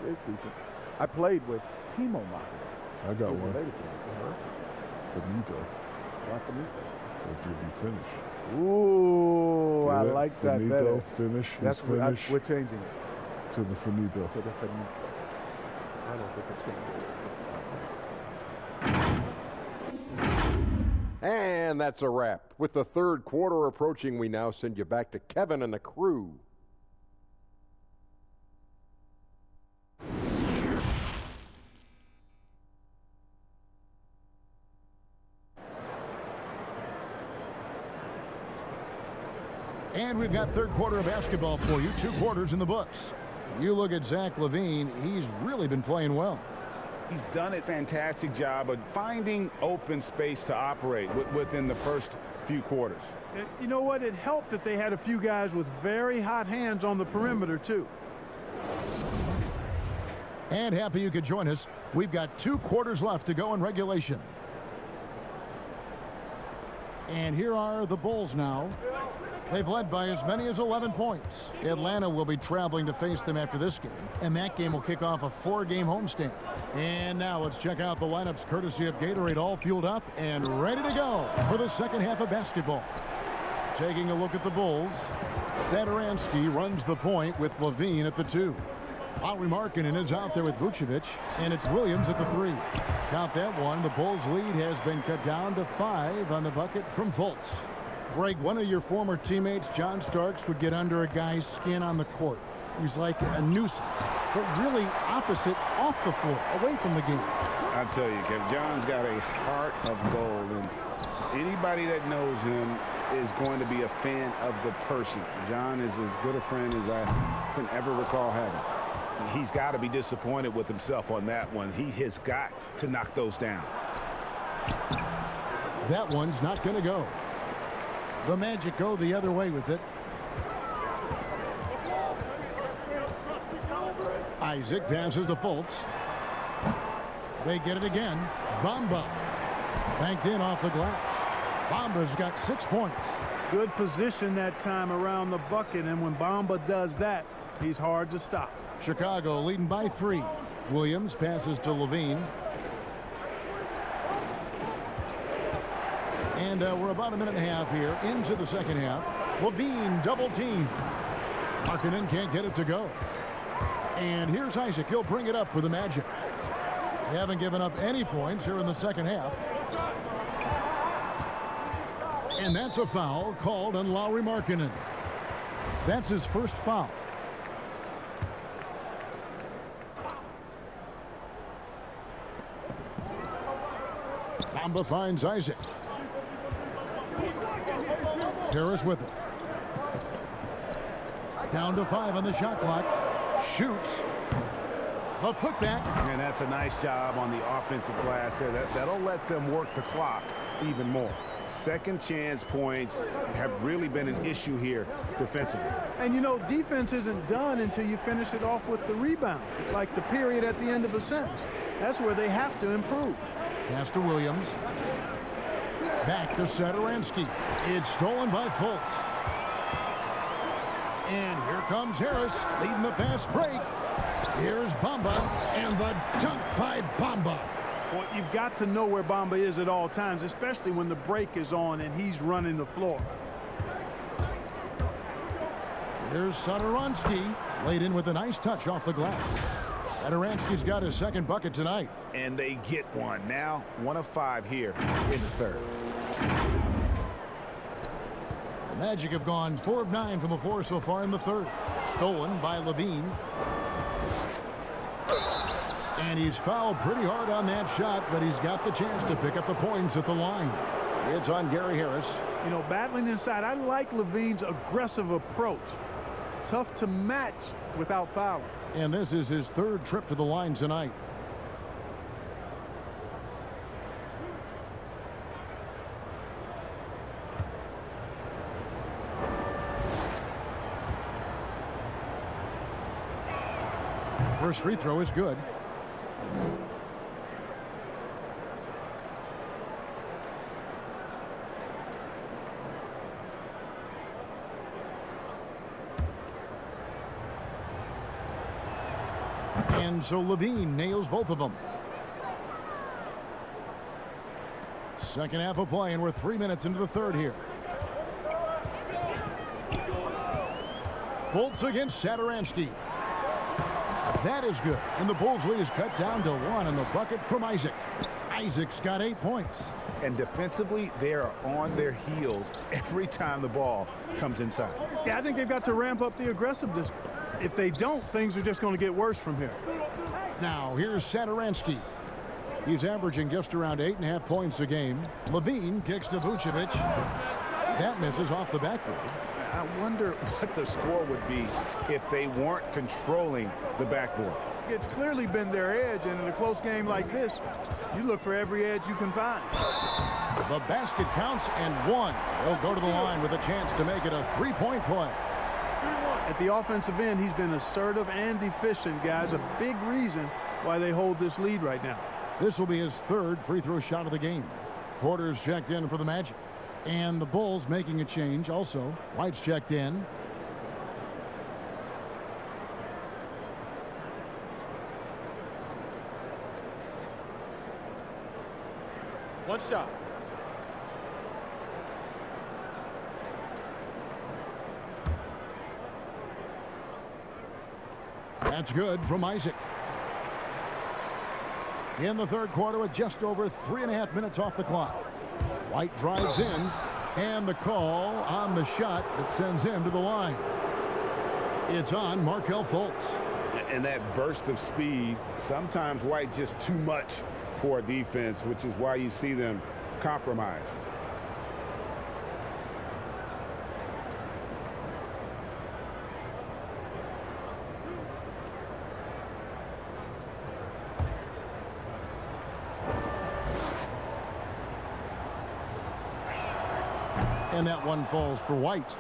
it's decent. I played with Timo Markkinen. I got He's one. related to me. Finito. Why Finito? That you'll be finished. Ooh, I like that Finito, better. finish, That's he's what finished. we're changing it. To the finito. To the finito. I don't think it's gonna do it. And that's a wrap. With the third quarter approaching, we now send you back to Kevin and the crew. And we've got third quarter of basketball for you. 2 quarters in the books. You look at Zach LaVine, he's really been playing well. He's done a fantastic job of finding open space to operate within the first few quarters. You know what? It helped that they had a few guys with very hot hands on the perimeter, too. And happy you could join us. We've got 2 quarters left to go in regulation. And here are the Bulls now. They've led by as many as 11 points. Atlanta will be traveling to face them after this game, and that game will kick off a 4-game homestand. And now let's check out the lineups courtesy of Gatorade, all fueled up and ready to go for the second half of basketball. Taking a look at the Bulls, Satoransky runs the point with Levine at the 2. Lauri Markkanen is out there with Vucevic, and it's Williams at the 3. Count that one. The Bulls' lead has been cut down to 5 on the bucket from Fultz. Greg, one of your former teammates, John Starks, would get under a guy's skin on the court. He's like a nuisance, but really opposite off the floor, away from the game. I tell you, Kevin, John's got a heart of gold, and anybody that knows him is going to be a fan of the person. John is as good a friend as I can ever recall having. He's got to be disappointed with himself on that one. He has got to knock those down. That one's not going to go. The Magic go the other way with it. Isaac passes to Fultz. They get it again. Bamba banked in off the glass. Bamba's got 6 points. Good position that time around the bucket, and when Bamba does that, he's hard to stop. Chicago leading by 3. Williams passes to Levine. And we're about a minute and a half here into the second half. Levine double team. Markkanen can't get it to go. And here's Isaac. He'll bring it up for the Magic. They haven't given up any points here in the second half. And that's a foul called on Lauri Markkanen. That's his first foul. Bamba finds Isaac. Harris with it. Down to 5 on the shot clock. Shoots. The putback. And that's a nice job on the offensive glass there. That'll let them work the clock even more. Second chance points have really been an issue here defensively. And you know, defense isn't done until you finish it off with the rebound. It's like the period at the end of a sentence. That's where they have to improve. Pass to Williams. Back to Satoransky. It's stolen by Fultz. And here comes Harris leading the fast break. Here's Bamba, and the dunk by Bamba. Well, you've got to know where Bamba is at all times, especially when the break is on and he's running the floor. Here's Satoransky, laid in with a nice touch off the glass. Satoransky's got his second bucket tonight. And they get one. Now 1 of 5 here in the third. The Magic have gone 4 of 9 from the floor so far in the third. Stolen by Levine. And he's fouled pretty hard on that shot, but he's got the chance to pick up the points at the line. It's on Gary Harris. You know, battling inside, I like Levine's aggressive approach. Tough to match without fouling. And this is his third trip to the line tonight. First free throw is good. And so Levine nails both of them. Second half of play, and we're 3 minutes into the third here. Fultz against Satoransky. That is good. And the Bulls' lead is cut down to 1 on the bucket from Isaac. Isaac's got 8 points. And defensively, they are on their heels every time the ball comes inside. Yeah, I think they've got to ramp up the aggressiveness. If they don't, things are just going to get worse from here. Now, here's Satoransky. He's averaging just around 8.5 points a game. Levine kicks to Vucevic. That misses off the backboard. I wonder what the score would be if they weren't controlling the backboard. It's clearly been their edge, and in a close game like this, you look for every edge you can find. The basket counts, and 1. They'll go to the line with a chance to make it a 3-point play. At the offensive end, he's been assertive and efficient, guys. A big reason why they hold this lead right now. This will be his third free throw shot of the game. Porter's checked in for the Magic. And the Bulls making a change also. White's checked in. One shot. That's good from Isaac. In the third quarter with just over 3.5 minutes off the clock. White drives in, and the call on the shot that sends him to the line. It's on Markelle Fultz. And that burst of speed, sometimes White just too much for a defense, which is why you see them compromise. And that one falls for White.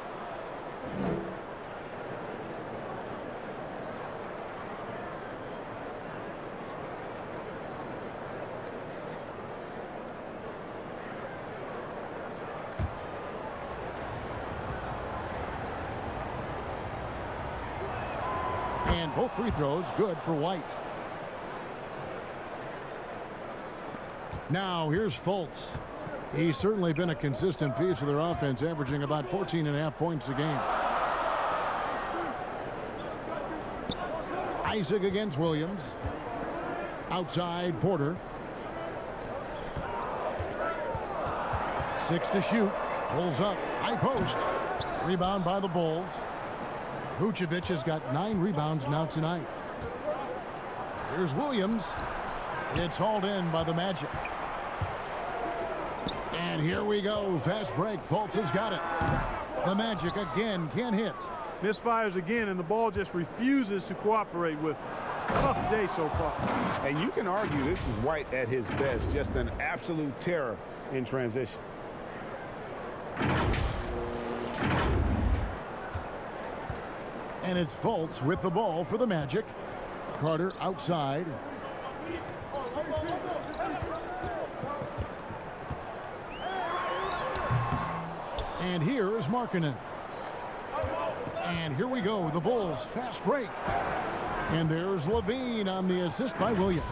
And both free throws good for White. Now here's Fultz. He's certainly been a consistent piece of their offense, averaging about 14.5 points a game. Isaac against Williams. Outside Porter. 6 to shoot. Pulls up. High post. Rebound by the Bulls. Vucevic has got 9 rebounds now tonight. Here's Williams. It's hauled in by the Magic. And here we go. Fast break. Fultz has got it. The Magic again can't hit. Misfires again, and the ball just refuses to cooperate with him. It's a tough day so far. And you can argue this is White at his best. Just an absolute terror in transition. And it's Fultz with the ball for the Magic. Carter outside. And here is Markkanen. And here we go. The Bulls fast break. And there's Levine on the assist by Williams.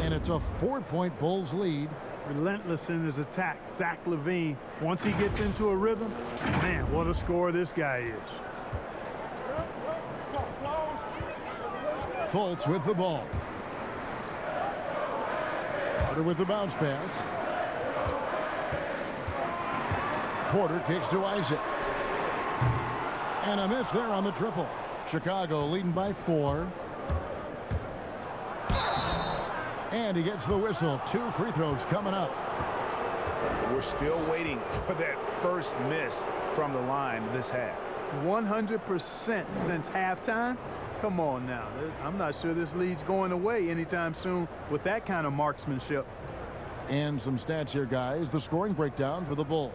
And it's a 4-point Bulls lead. Relentless in his attack. Zach LaVine, once he gets into a rhythm, man, what a scorer this guy is. Fultz with the ball. Porter with the bounce pass. Porter kicks to Isaac. And a miss there on the triple. Chicago leading by 4. And he gets the whistle. 2 free throws coming up. We're still waiting for that first miss from the line this half. 100% since halftime. Come on now. I'm not sure this lead's going away anytime soon with that kind of marksmanship. And some stats here, guys. The scoring breakdown for the Bulls.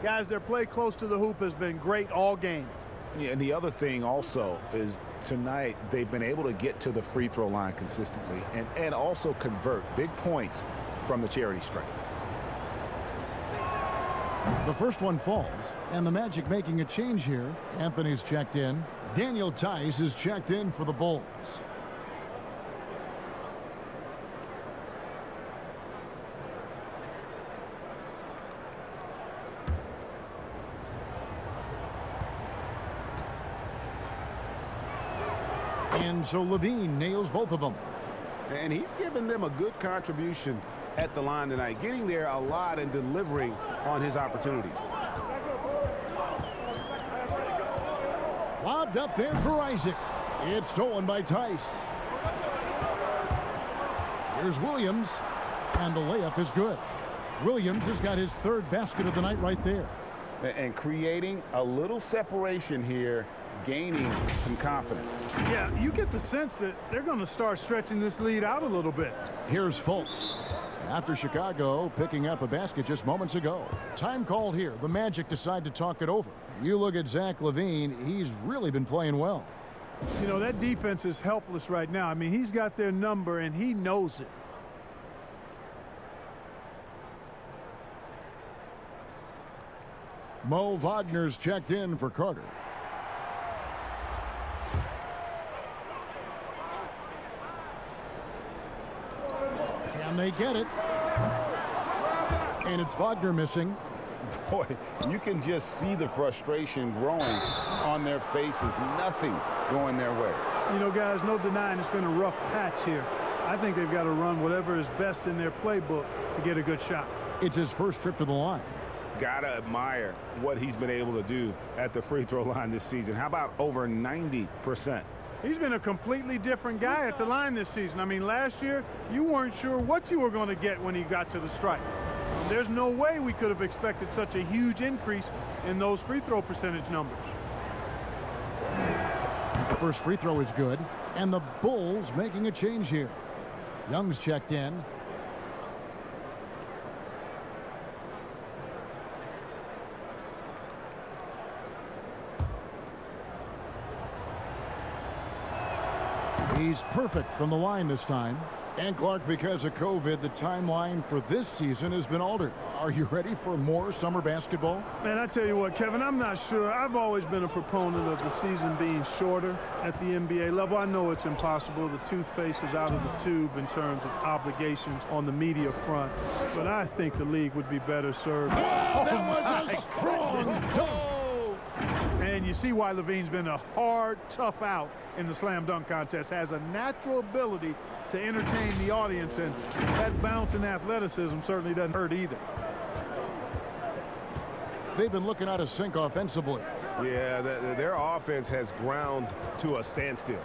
Guys, their play close to the hoop has been great all game. Yeah, and the other thing also is tonight they've been able to get to the free throw line consistently and also convert big points from the charity stripe. The first one falls, and the Magic making a change here. Anthony's checked in. Daniel Tice is checked in for the Bulls. And so Levine nails both of them. And he's given them a good contribution at the line tonight, getting there a lot and delivering on his opportunities. Lobbed up there for Isaac. It's stolen by Tice. Here's Williams, and the layup is good. Williams has got his 3rd basket of the night right there. And creating a little separation here, gaining some confidence. Yeah, you get the sense that they're going to start stretching this lead out a little bit. Here's Fultz. After Chicago picking up a basket just moments ago. Time called here. The Magic decide to talk it over. You look at Zach LaVine, he's really been playing well. You know, that defense is helpless right now. I mean, he's got their number, and he knows it. Mo Wagner's checked in for Carter. Can they get it? And it's Wagner missing. Boy, you can just see the frustration growing on their faces. Nothing going their way. You know, guys, no denying it's been a rough patch here. I think they've got to run whatever is best in their playbook to get a good shot. It's his first trip to the line. Gotta admire what he's been able to do at the free throw line this season. How about over 90%? He's been a completely different guy at the line this season. I mean, last year, you weren't sure what you were going to get when he got to the stripe. There's no way we could have expected such a huge increase in those free throw percentage numbers. The first free throw is good, and the Bulls making a change here. Young's checked in. He's perfect from the line this time. And Clark, because of COVID, the timeline for this season has been altered. Are you ready for more summer basketball? Man, I tell you what, Kevin, I'm not sure. I've always been a proponent of the season being shorter at the NBA level. I know it's impossible. The toothpaste is out of the tube in terms of obligations on the media front. But I think the league would be better served. Oh, that was a strong dunk. And you see why Levine's been a hard, tough out in the slam dunk contest. Has a natural ability to entertain the audience, and that bounce and athleticism certainly doesn't hurt either. They've been looking out of sync offensively. Yeah, their offense has ground to a standstill.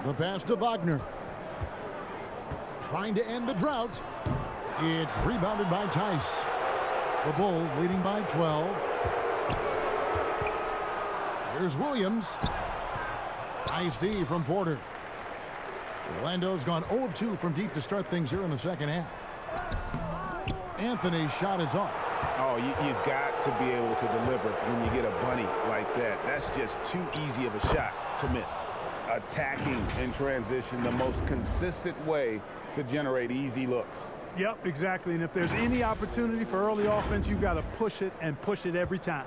The pass to Wagner. Trying to end the drought. It's rebounded by Tice. The Bulls leading by 12. Here's Williams. Nice D from Porter. Orlando's gone 0 of 2 from deep to start things here in the second half. Anthony's shot is off. Oh, you've got to be able to deliver when you get a bunny like that. That's just too easy of a shot to miss. Attacking in transition, the most consistent way to generate easy looks. Yep, exactly. And if there's any opportunity for early offense, you've got to push it and push it every time.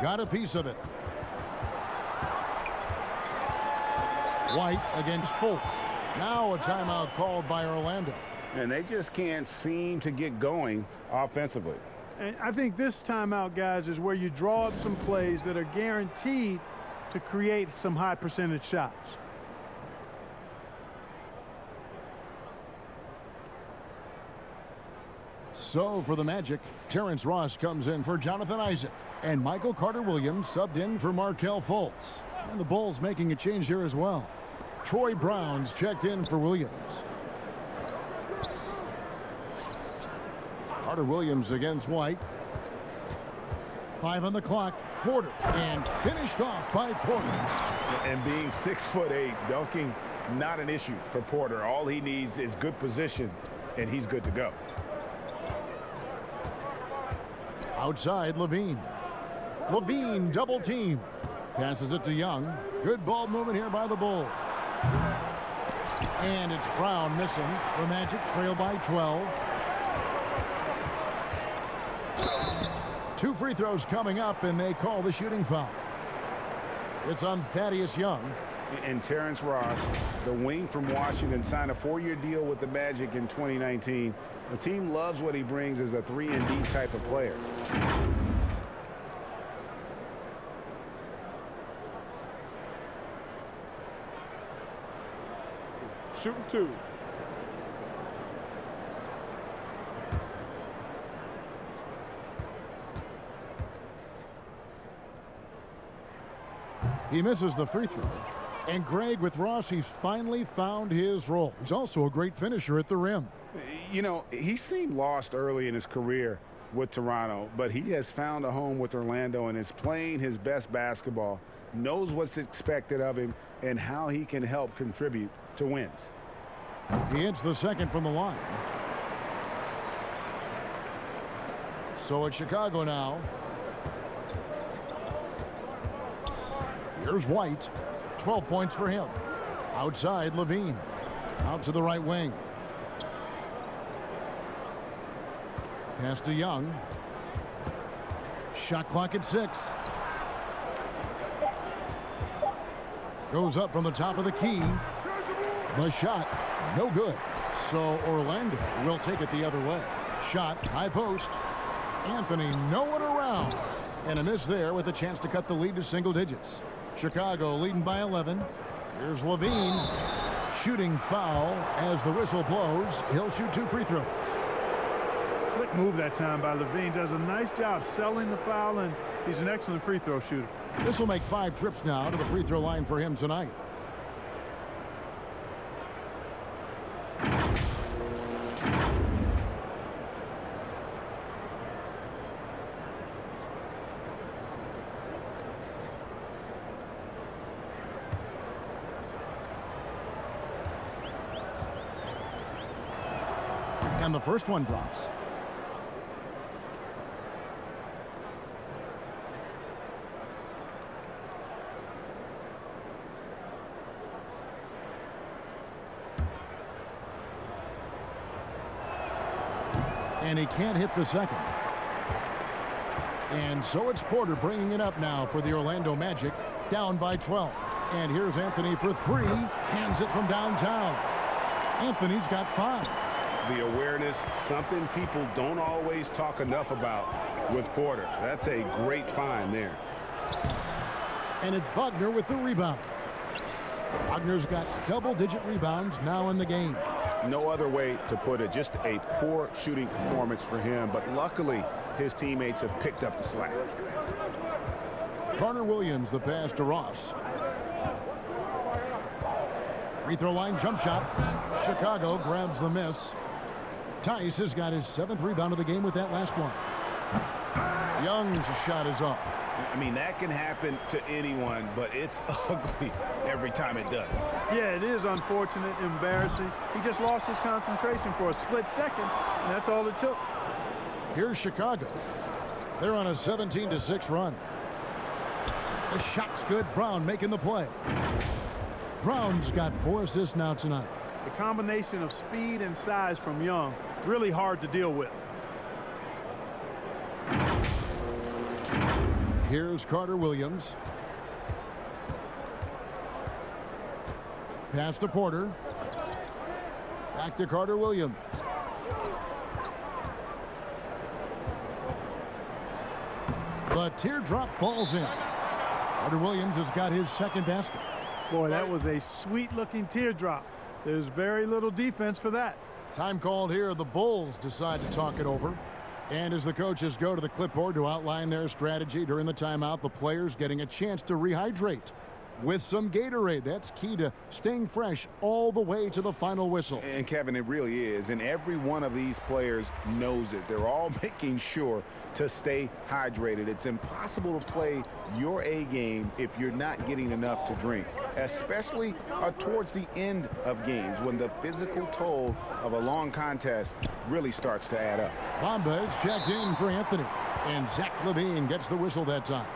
Got a piece of it. White against Fultz. Now a timeout called by Orlando. And they just can't seem to get going offensively. And I think this timeout, guys, is where you draw up some plays that are guaranteed to create some high percentage shots. So for the Magic, Terrence Ross comes in for Jonathan Isaac. And Michael Carter-Williams subbed in for Markelle Fultz. And the Bulls making a change here as well. Troy Brown's checked in for Williams. Carter-Williams against White. 5 on the clock. Porter. And finished off by Porter. And being 6'8", dunking, not an issue for Porter. All he needs is good position, and he's good to go. Outside, Levine. Levine double team. Passes it to Young. Good ball movement here by the Bulls. And it's Brown missing. The Magic trail by 12. 2 free throws coming up, and they call the shooting foul. It's on Thaddeus Young. And Terrence Ross, the wing from Washington, signed a 4-year deal with the Magic in 2019. The team loves what he brings as a 3-and-D type of player. Shooting 2. He misses the free throw. And Greg, with Ross, he's finally found his role. He's also a great finisher at the rim. You know, he seemed lost early in his career with Toronto, but he has found a home with Orlando and is playing his best basketball, knows what's expected of him, and how he can help contribute to wins. He hits the second from the line. So it's Chicago now. Here's White. 12 points for him. Outside, Levine. Out to the right wing. Pass to Young. Shot clock at 6. Goes up from the top of the key. The shot, no good. So Orlando will take it the other way. Shot, high post. Anthony nowhere around. And a miss there with a chance to cut the lead to single digits. Chicago leading by 11. Here's Levine. Shooting foul as the whistle blows. He'll shoot 2 free throws. Slick move that time by Levine. Does a nice job selling the foul, and he's an excellent free throw shooter. This will make 5 trips now to the free throw line for him tonight. And the first one drops. And he can't hit the second. And so it's Porter bringing it up now for the Orlando Magic, down by 12. And here's Anthony for 3. Cans it from downtown. Anthony's got 5. The awareness, something people don't always talk enough about with Porter. That's a great find there. And it's Wagner with the rebound. Wagner's got double-digit rebounds now in the game. No other way to put it. Just a poor shooting performance for him, but luckily his teammates have picked up the slack. Carter Williams, the pass to Ross. Free throw line jump shot. Chicago grabs the miss. Tice has got his 7th rebound of the game with that last one. Young's shot is off. I mean, that can happen to anyone, but it's ugly every time it does. Yeah, it is unfortunate, embarrassing. He just lost his concentration for a split second, and that's all it took. Here's Chicago. They're on a 17-6 run. The shot's good. Brown making the play. Brown's got 4 assists now tonight. The combination of speed and size from Young, really hard to deal with. Here's Carter Williams. Pass to Porter. Back to Carter Williams. The teardrop falls in. Carter Williams has got his 2nd basket. Boy, that was a sweet-looking teardrop. There's very little defense for that. Time called here. The Bulls decide to talk it over. And as the coaches go to the clipboard to outline their strategy during the timeout, the players getting a chance to rehydrate with some Gatorade. That's key to staying fresh all the way to the final whistle. And Kevin, it really is. And every one of these players knows it. They're all making sure to stay hydrated. It's impossible to play your A game if you're not getting enough to drink, especially towards the end of games when the physical toll of a long contest really starts to add up. Bamba is checked in for Anthony, and Zach LaVine gets the whistle that time.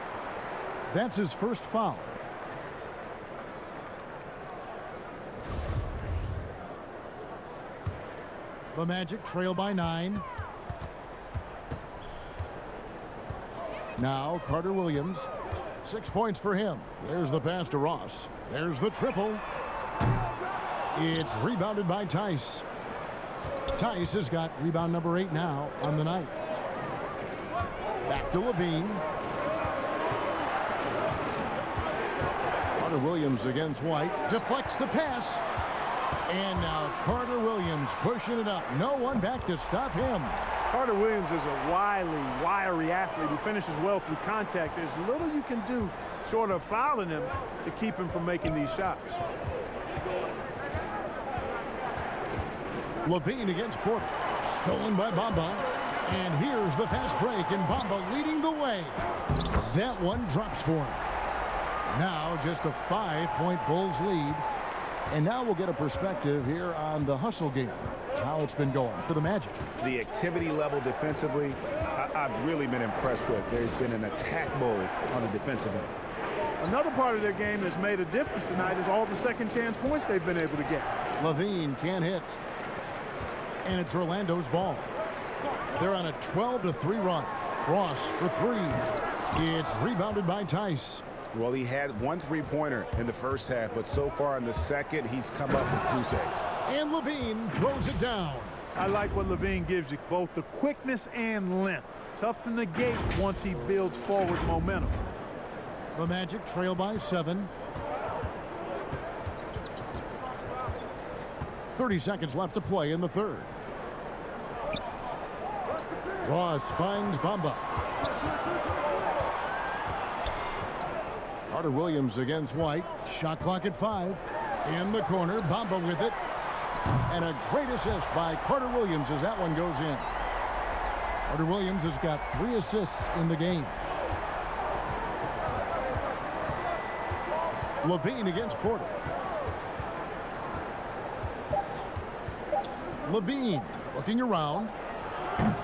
That's his first foul. The Magic trail by 9. Now Carter Williams, 6 points for him. There's the pass to Ross. There's the triple. It's rebounded by Tice. Tice has got rebound number 8 now on the night. Back to Levine. Carter Williams against White. Deflects the pass. And now Carter Williams pushing it up. No one back to stop him. Carter Williams is a wily, wiry athlete who finishes well through contact. There's little you can do short of fouling him to keep him from making these shots. Levine against Porter. Stolen by Bamba. And here's the fast break, and Bamba leading the way. That one drops for him. Now just a 5-point Bulls lead. And now we'll get a perspective here on the hustle game, how it's been going for the Magic. The activity level defensively, I've really been impressed with. There's been an attack mode on the defensive end. Another part of their game that's made a difference tonight is all the second chance points they've been able to get. Levine can't hit. And it's Orlando's ball. They're on a 12-3 run. Ross for three. It's rebounded by Tice. Well, he had one three-pointer in the first half, but so far in the second, he's come up with goose eggs. And Levine throws it down. I like what Levine gives you, both the quickness and length. Tough to negate once he builds forward momentum. The Magic trail by 7. 30 seconds left to play in the third. Ross finds Bamba. Carter Williams against White. Shot clock at 5. In the corner, Bamba with it. And a great assist by Carter Williams as that one goes in. Carter Williams has got 3 assists in the game. Levine against Porter. Levine looking around.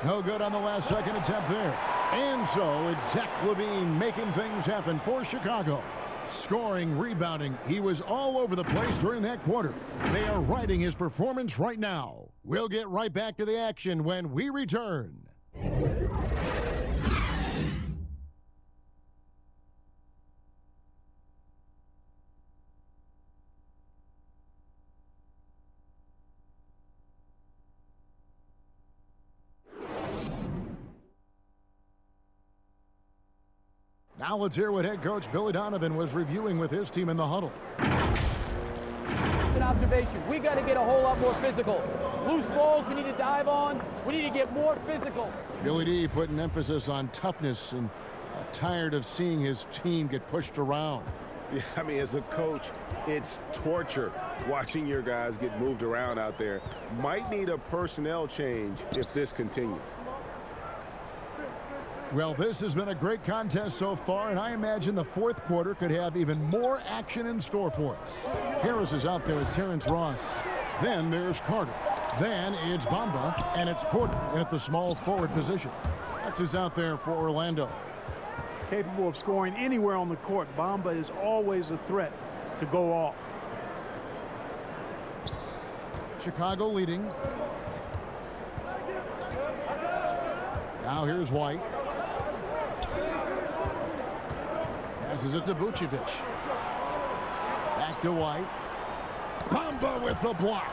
No good on the last second attempt there. And so it's Zach Levine making things happen for Chicago. Scoring, rebounding. He was all over the place during that quarter. They are riding his performance right now. We'll get right back to the action when we return. Now let's hear what head coach Billy Donovan was reviewing with his team in the huddle. It's an observation. We got to get a whole lot more physical. Loose balls we need to dive on. We need to get more physical. Billy D putting emphasis on toughness and tired of seeing his team get pushed around. Yeah, I mean, as a coach, it's torture watching your guys get moved around out there. Might need a personnel change if this continues. Well, this has been a great contest so far, and I imagine the fourth quarter could have even more action in store for us. Harris is out there with Terrence Ross. Then there's Carter. Then it's Bamba, and it's Porter at the small forward position. That's who's out there for Orlando. Capable of scoring anywhere on the court, Bamba is always a threat to go off. Chicago leading. Now here's White. Passes it to Vucevic. Back to White. Bamba with the block.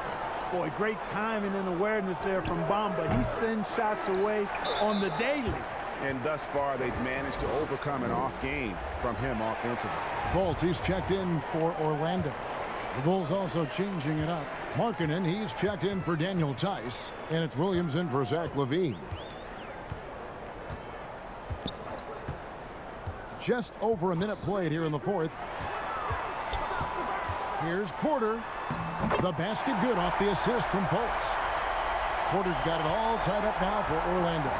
Boy, great timing and awareness there from Bamba. He sends shots away on the daily. And thus far, they've managed to overcome an off game from him offensively. Fultz, he's checked in for Orlando. The Bulls also changing it up. Markkanen, he's checked in for Daniel Tice. And it's Williams in for Zach Levine. Just over a minute played here in the fourth. Here's Porter. The basket good off the assist from Fultz. Porter's got it all tied up now for Orlando.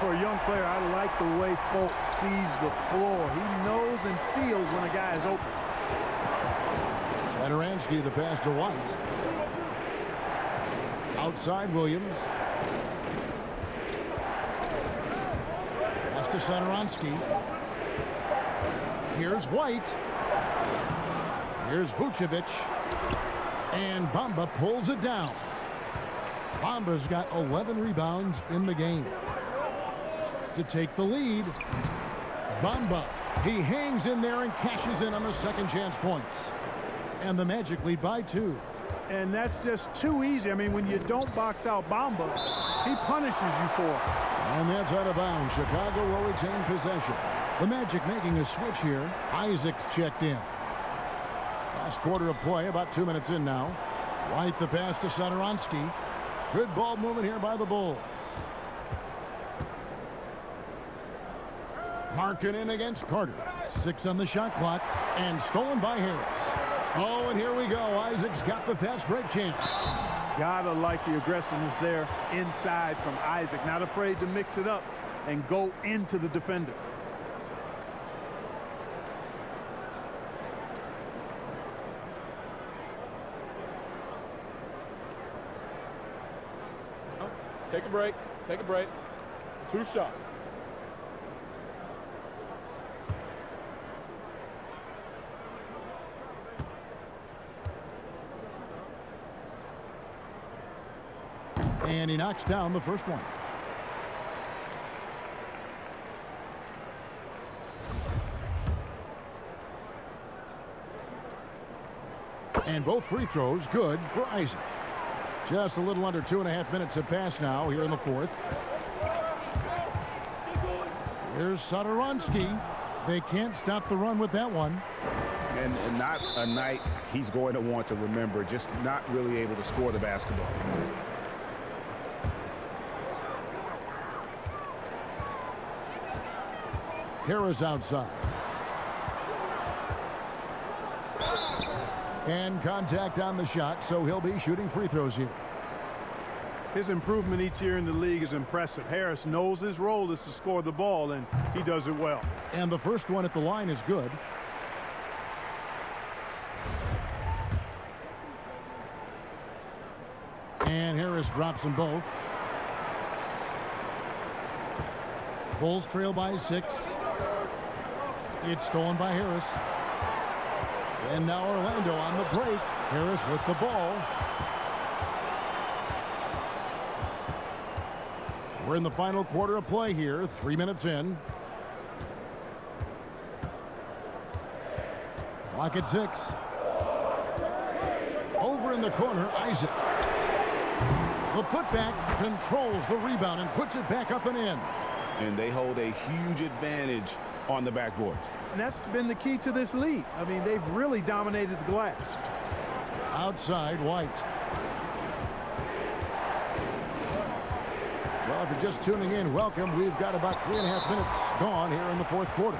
For a young player, I like the way Fultz sees the floor. He knows and feels when a guy is open. Satoransky, the pass to White. Outside Williams. Pass to Satoransky. Here's White. Here's Vucevic. And Bamba pulls it down. Bamba's got 11 rebounds in the game. To take the lead, Bamba. He hangs in there and cashes in on the second chance points. And the Magic lead by 2. And that's just too easy. I mean, when you don't box out Bamba, he punishes you for it. And that's out of bounds. Chicago will retain possession. The Magic making a switch here. Isaac's checked in. Last quarter of play, about 2 minutes in now. White the pass to Satoransky. Good ball movement here by the Bulls. Markkanen against Carter. 6 on the shot clock. And stolen by Harris. Oh, and here we go. Isaac's got the fast break chance. Gotta like the aggressiveness there inside from Isaac. Not afraid to mix it up and go into the defender. Take a break. Take a break. 2 shots. And he knocks down the first one. And both free throws good for Isaac. Just a little under 2.5 minutes have passed now here in the fourth. Here's Satoransky. They can't stop the run with that one. And not a night he's going to want to remember, just not really able to score the basketball. Harris outside. And contact on the shot, so he'll be shooting free throws here. His improvement each year in the league is impressive. Harris knows his role is to score the ball, and he does it well. And the first one at the line is good. And Harris drops them both. Bulls trail by 6. It's stolen by Harris. And now Orlando on the break. Harris with the ball. We're in the final quarter of play here. 3 minutes in. Clock at 6. Over in the corner, Isaac. The putback controls the rebound and puts it back up and in. And they hold a huge advantage on the backboards. And that's been the key to this lead. I mean, they've really dominated the glass. Outside, White. Well, if you're just tuning in, welcome. We've got about 3.5 minutes gone here in the fourth quarter.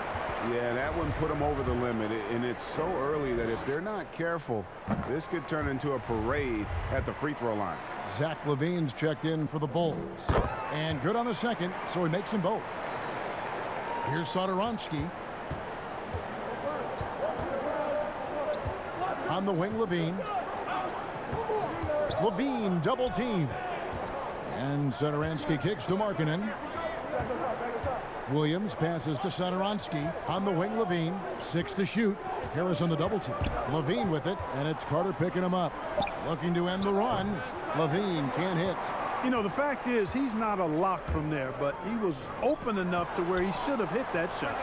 Yeah, that one put them over the limit, and it's so early that if they're not careful, this could turn into a parade at the free throw line. Zach LaVine's checked in for the Bulls. And good on the second, so he makes them both. Here's Satoransky. On the wing, Levine. Levine double team. And Satoransky kicks to Markkanen. Williams passes to Satoransky. On the wing, Levine. 6 to shoot. Harris on the double team. Levine with it, and it's Carter picking him up. Looking to end the run. Levine can't hit. You know, the fact is he's not a lock from there, but he was open enough to where he should have hit that shot.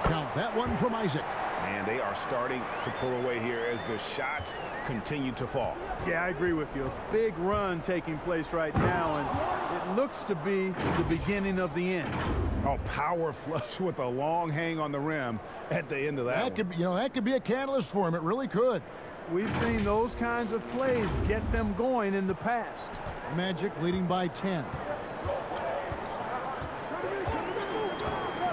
Count that one from Isaac. And they are starting to pull away here as the shots continue to fall. Yeah, I agree with you. A big run taking place right now, and it looks to be the beginning of the end. Oh, power flush with a long hang on the rim at the end of that. That could be a catalyst for him. It really could. We've seen those kinds of plays get them going in the past. Magic leading by 10.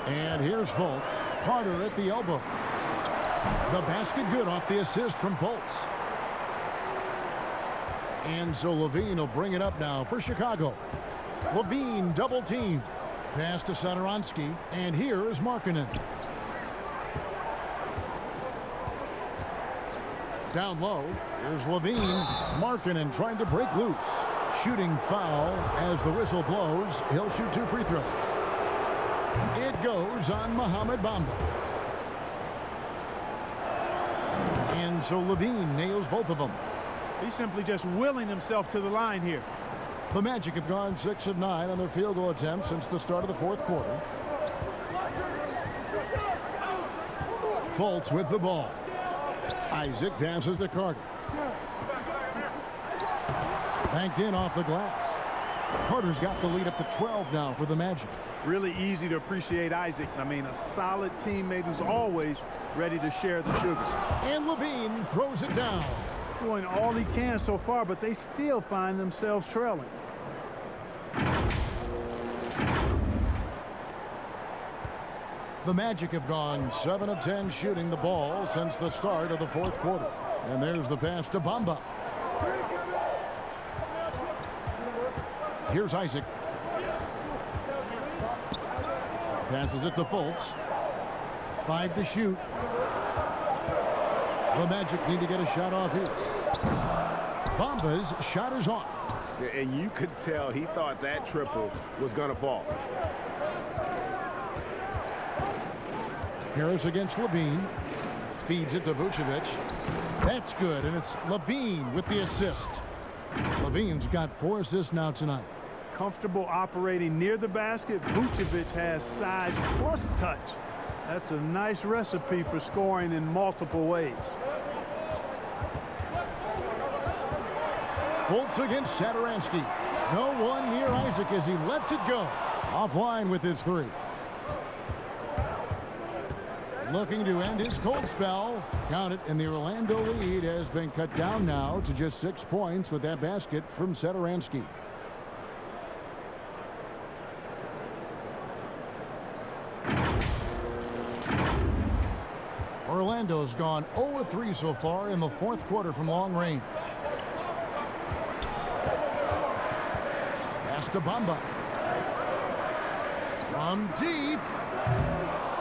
And here's Fultz. Carter at the elbow. The basket good off the assist from Fultz. And so Levine will bring it up now for Chicago. Levine double team. Pass to Satoransky. And here is Markkanen. Down low, here's Levine. Markkanen trying to break loose. Shooting foul as the whistle blows. He'll shoot 2 free throws. It goes on Mohamed Bamba. And so Levine nails both of them. He's simply just willing himself to the line here. The Magic have gone 6 of 9 on their field goal attempts since the start of the fourth quarter. Fultz with the ball. Isaac passes to Carter. Banked in off the glass. Carter's got the lead up to 12 now for the Magic. Really easy to appreciate Isaac. I mean, a solid teammate who's always ready to share the sugar. And Levine throws it down. Doing all he can so far, but they still find themselves trailing. The Magic have gone 7 of 10 shooting the ball since the start of the fourth quarter. And there's the pass to Bamba. Here's Isaac. Passes it to Fultz. 5 to shoot. The Magic need to get a shot off here. Bamba's shot is off. And you could tell he thought that triple was going to fall. Harris against Levine. Feeds it to Vucevic. That's good, and it's Levine with the assist. Levine's got 4 assists now tonight. Comfortable operating near the basket. Vucevic has size plus touch. That's a nice recipe for scoring in multiple ways. Fultz against Satoransky. No one near Isaac as he lets it go. Offline with his three. Looking to end his cold spell. Count it, and the Orlando lead has been cut down now to just 6 points with that basket from Satoransky. Orlando's gone 0-3 so far in the fourth quarter from long range. Pass to Bamba. From deep.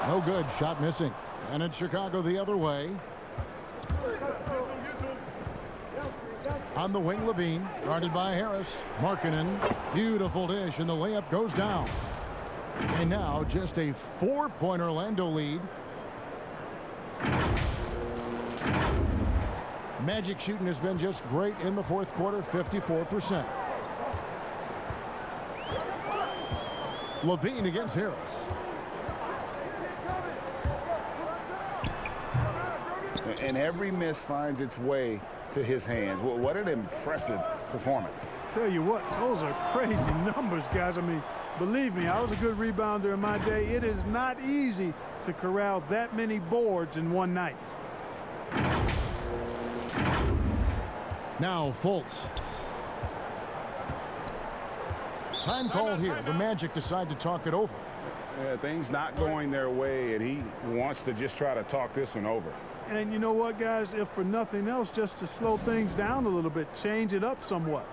No good. Shot missing. And it's Chicago the other way. On the wing, Levine. Guarded by Harris. Markkanen. Beautiful dish, and the layup goes down. And now just a 4-point Orlando lead. Magic shooting has been just great in the fourth quarter, 54%. Levine against Harris. And every miss finds its way to his hands. Well, what an impressive performance. Tell you what, those are crazy numbers, guys. I mean, believe me, I was a good rebounder in my day. It is not easy to corral that many boards in one night. Now Fultz. Time call here. The Magic decide to talk it over. Yeah, things not going their way, and he wants to just try to talk this one over. And you know what, guys? If for nothing else, just to slow things down a little bit, change it up somewhat.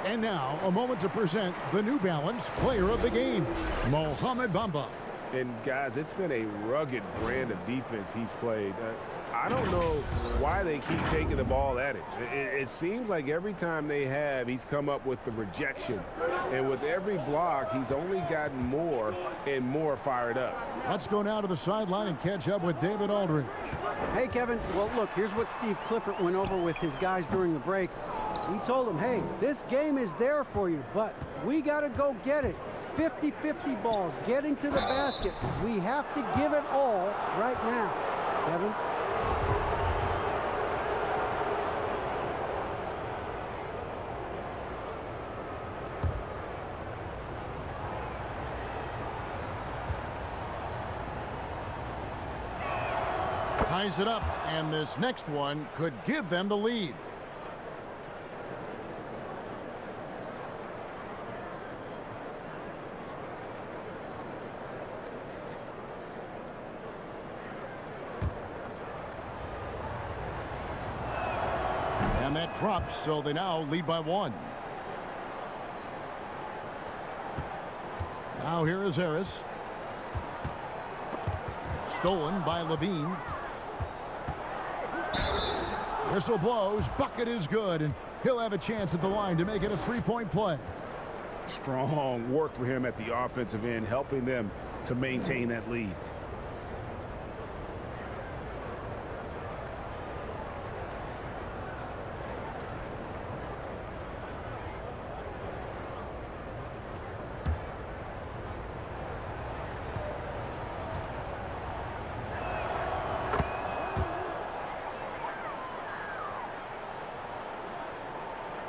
And now, a moment to present the New Balance Player of the Game, Mohamed Bamba. And guys, it's been a rugged brand of defense he's played. I don't know why they keep taking the ball at him. It seems like every time they have, he's come up with the rejection. And with every block, he's only gotten more and more fired up. Let's go now to the sideline and catch up with David Aldridge. Hey, Kevin. Well, look, here's what Steve Clifford went over with his guys during the break. He told them, hey, this game is there for you, but we got to go get it. 50-50 balls, getting to the basket. We have to give it all right now, Kevin. Ties it up, and this next one could give them the lead. And that drops, so they now lead by 1. Now here is Harris. Stolen by Levine. Whistle blows. Bucket is good, and he'll have a chance at the line to make it a 3-point play. Strong work for him at the offensive end, helping them to maintain that lead.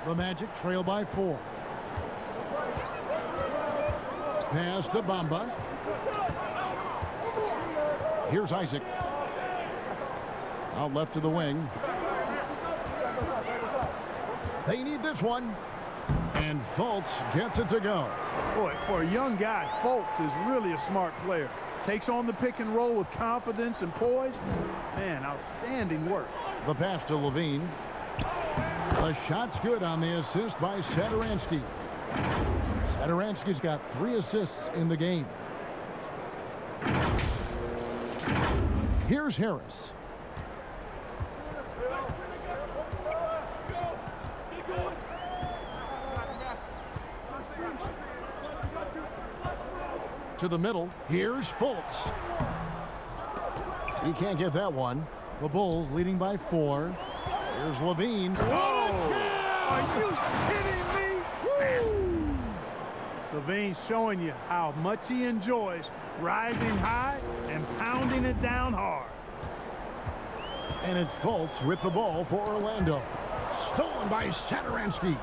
The Magic trail by 4. Pass to Bamba. Here's Isaac. Out left to the wing. They need this one. And Fultz gets it to go. Boy, for a young guy, Fultz is really a smart player. Takes on the pick and roll with confidence and poise. Man, outstanding work. The pass to Levine. The shot's good on the assist by Satoransky. Satoransky's got 3 assists in the game. Here's Harris. To the middle. Here's Fultz. He can't get that one. The Bulls leading by 4. Here's Levine. Are you kidding me? Levine's showing you how much he enjoys rising high and pounding it down hard. And it's Fultz with the ball for Orlando. Stolen by Satoransky.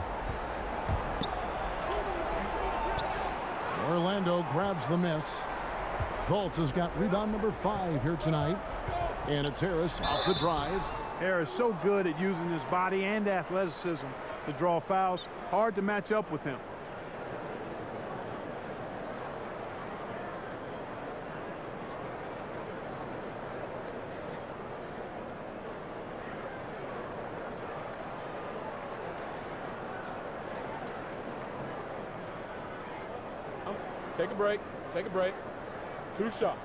Orlando grabs the miss. Fultz has got rebound number 5 here tonight. And it's Harris off the drive. Harris so good at using his body and athleticism to draw fouls. Hard to match up with him. Take a break. Take a break. 2 shots.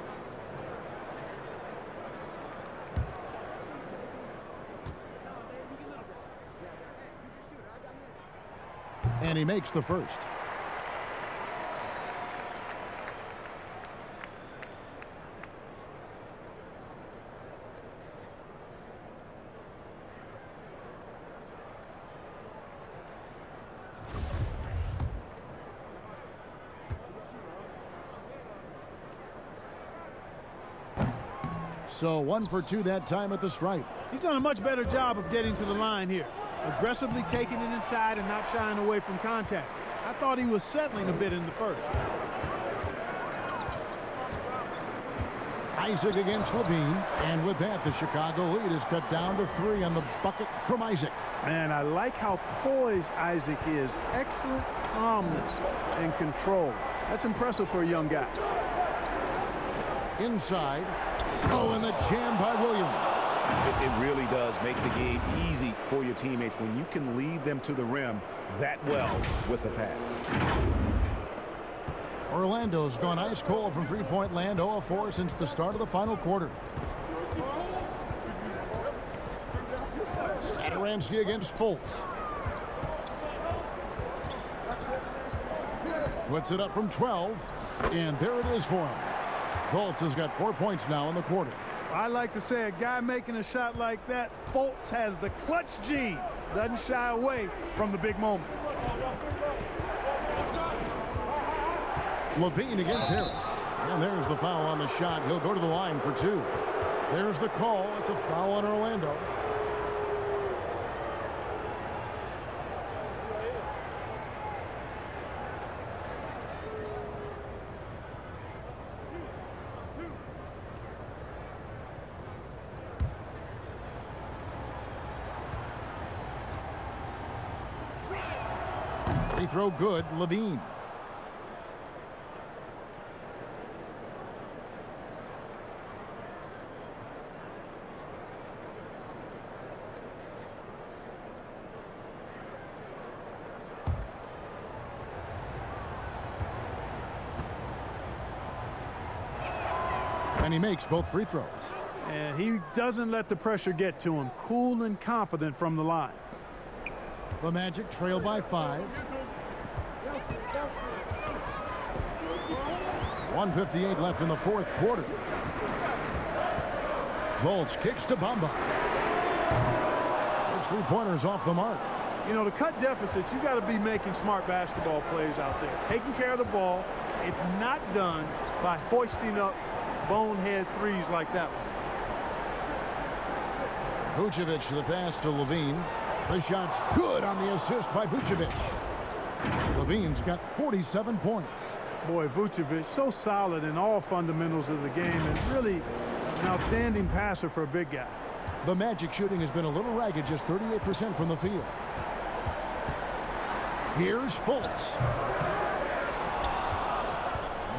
And he makes the first. So 1 for 2 that time at the stripe. He's done a much better job of getting to the line here. Aggressively taking it inside and not shying away from contact. I thought he was settling a bit in the first. Isaac against Levine. And with that, the Chicago lead is cut down to 3 on the bucket from Isaac. Man, I like how poised Isaac is. Excellent calmness and control. That's impressive for a young guy. Inside. Oh, and the jam by Williams. It really does make the game easy for your teammates when you can lead them to the rim that well with the pass. Orlando's gone ice cold from three-point land, 0 of 4 since the start of the final quarter. Satoransky against Fultz. Puts it up from 12, and there it is for him. Fultz has got 4 points now in the quarter. I like to say a guy making a shot like that, Fultz has the clutch gene. Doesn't shy away from the big moment. Levine against Harris. And there's the foul on the shot. He'll go to the line for 2. There's the call. It's a foul on Orlando. Free throw good, Levine. And he makes both free throws. And he doesn't let the pressure get to him. Cool and confident from the line. The Magic trail by 5. 1:58 left in the fourth quarter. Fultz kicks to Bamba. His three-pointers off the mark. You know, to cut deficits, you got to be making smart basketball plays out there. Taking care of the ball. It's not done by hoisting up bonehead threes like that one. Vucevic, the pass to Levine. The shot's good on the assist by Vucevic. Levine's got 47 points. Boy, Vucevic, so solid in all fundamentals of the game and really an outstanding passer for a big guy. The Magic shooting has been a little ragged, just 38% from the field. Here's Fultz.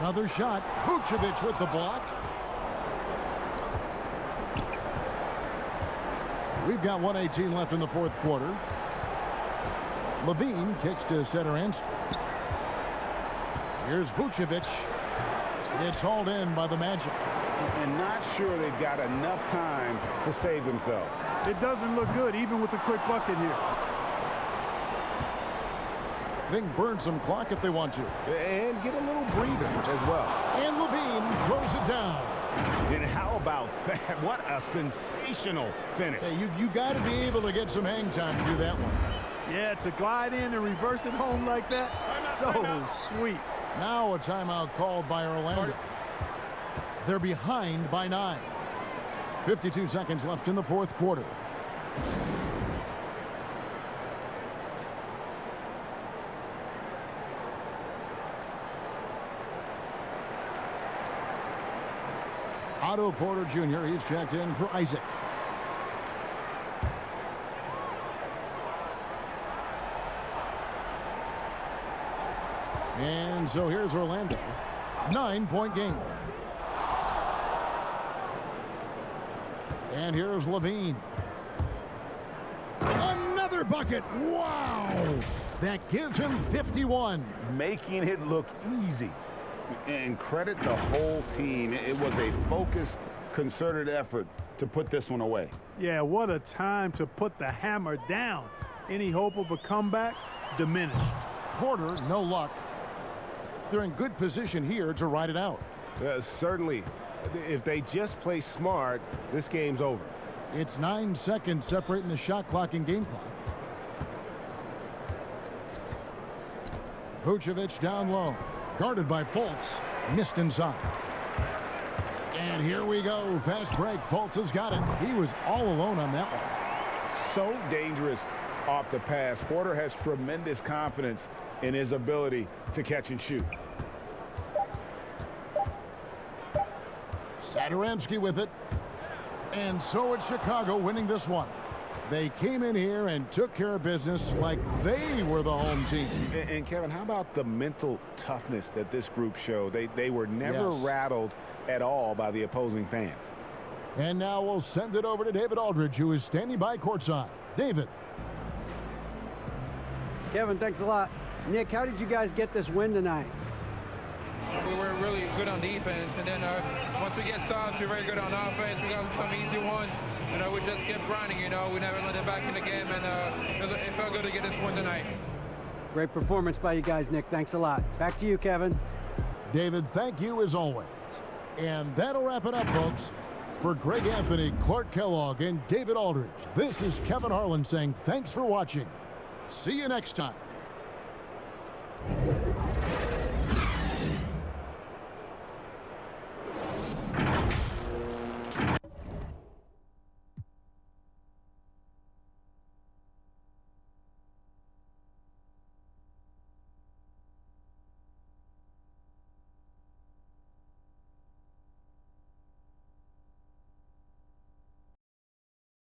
Another shot. Vucevic with the block. We've got 1:18 left in the fourth quarter. Levine kicks to Satoransky. Here's Vucevic. It's hauled in by the Magic. And not sure they've got enough time to save themselves. It doesn't look good, even with a quick bucket here. They can burn some clock if they want to. And get a little breather as well. And Levine throws it down. And how about that? What a sensational finish. Hey, you got to be able to get some hang time to do that one. Yeah, to glide in and reverse it home like that, so sweet. Now a timeout called by Orlando. They're behind by 9. 52 seconds left in the fourth quarter. Otto Porter Jr. He's checked in for Isaac. And so here's Orlando. 9-point game. And here's Levine. Another bucket. Wow. That gives him 51. Making it look easy. And credit the whole team. It was a focused, concerted effort to put this one away. Yeah, what a time to put the hammer down. Any hope of a comeback diminished. Porter, no luck. They're in good position here to ride it out. Certainly. If they just play smart, this game's over. It's 9 seconds separating the shot clock and game clock. Vucevic down low. Guarded by Fultz. Missed inside. And here we go. Fast break. Fultz has got it. He was all alone on that one. So dangerous off the pass. Porter has tremendous confidence in his ability to catch and shoot. Satoransky with it. And so it's Chicago winning this one. They came in here and took care of business like they were the home team. And Kevin, how about the mental toughness that this group showed? They were never rattled at all by the opposing fans. And now we'll send it over to David Aldridge, who is standing by courtside. David. Kevin, thanks a lot. Nick, how did you guys get this win tonight? We were really good on defense, and then once we get stops, we're very good on offense. We got some easy ones. We just kept grinding. We never let it back in the game, and it felt good to get this win tonight. Great performance by you guys, Nick. Thanks a lot. Back to you, Kevin. David, thank you as always. And that'll wrap it up, folks. For Greg Anthony, Clark Kellogg, and David Aldridge, this is Kevin Harlan saying thanks for watching. See you next time.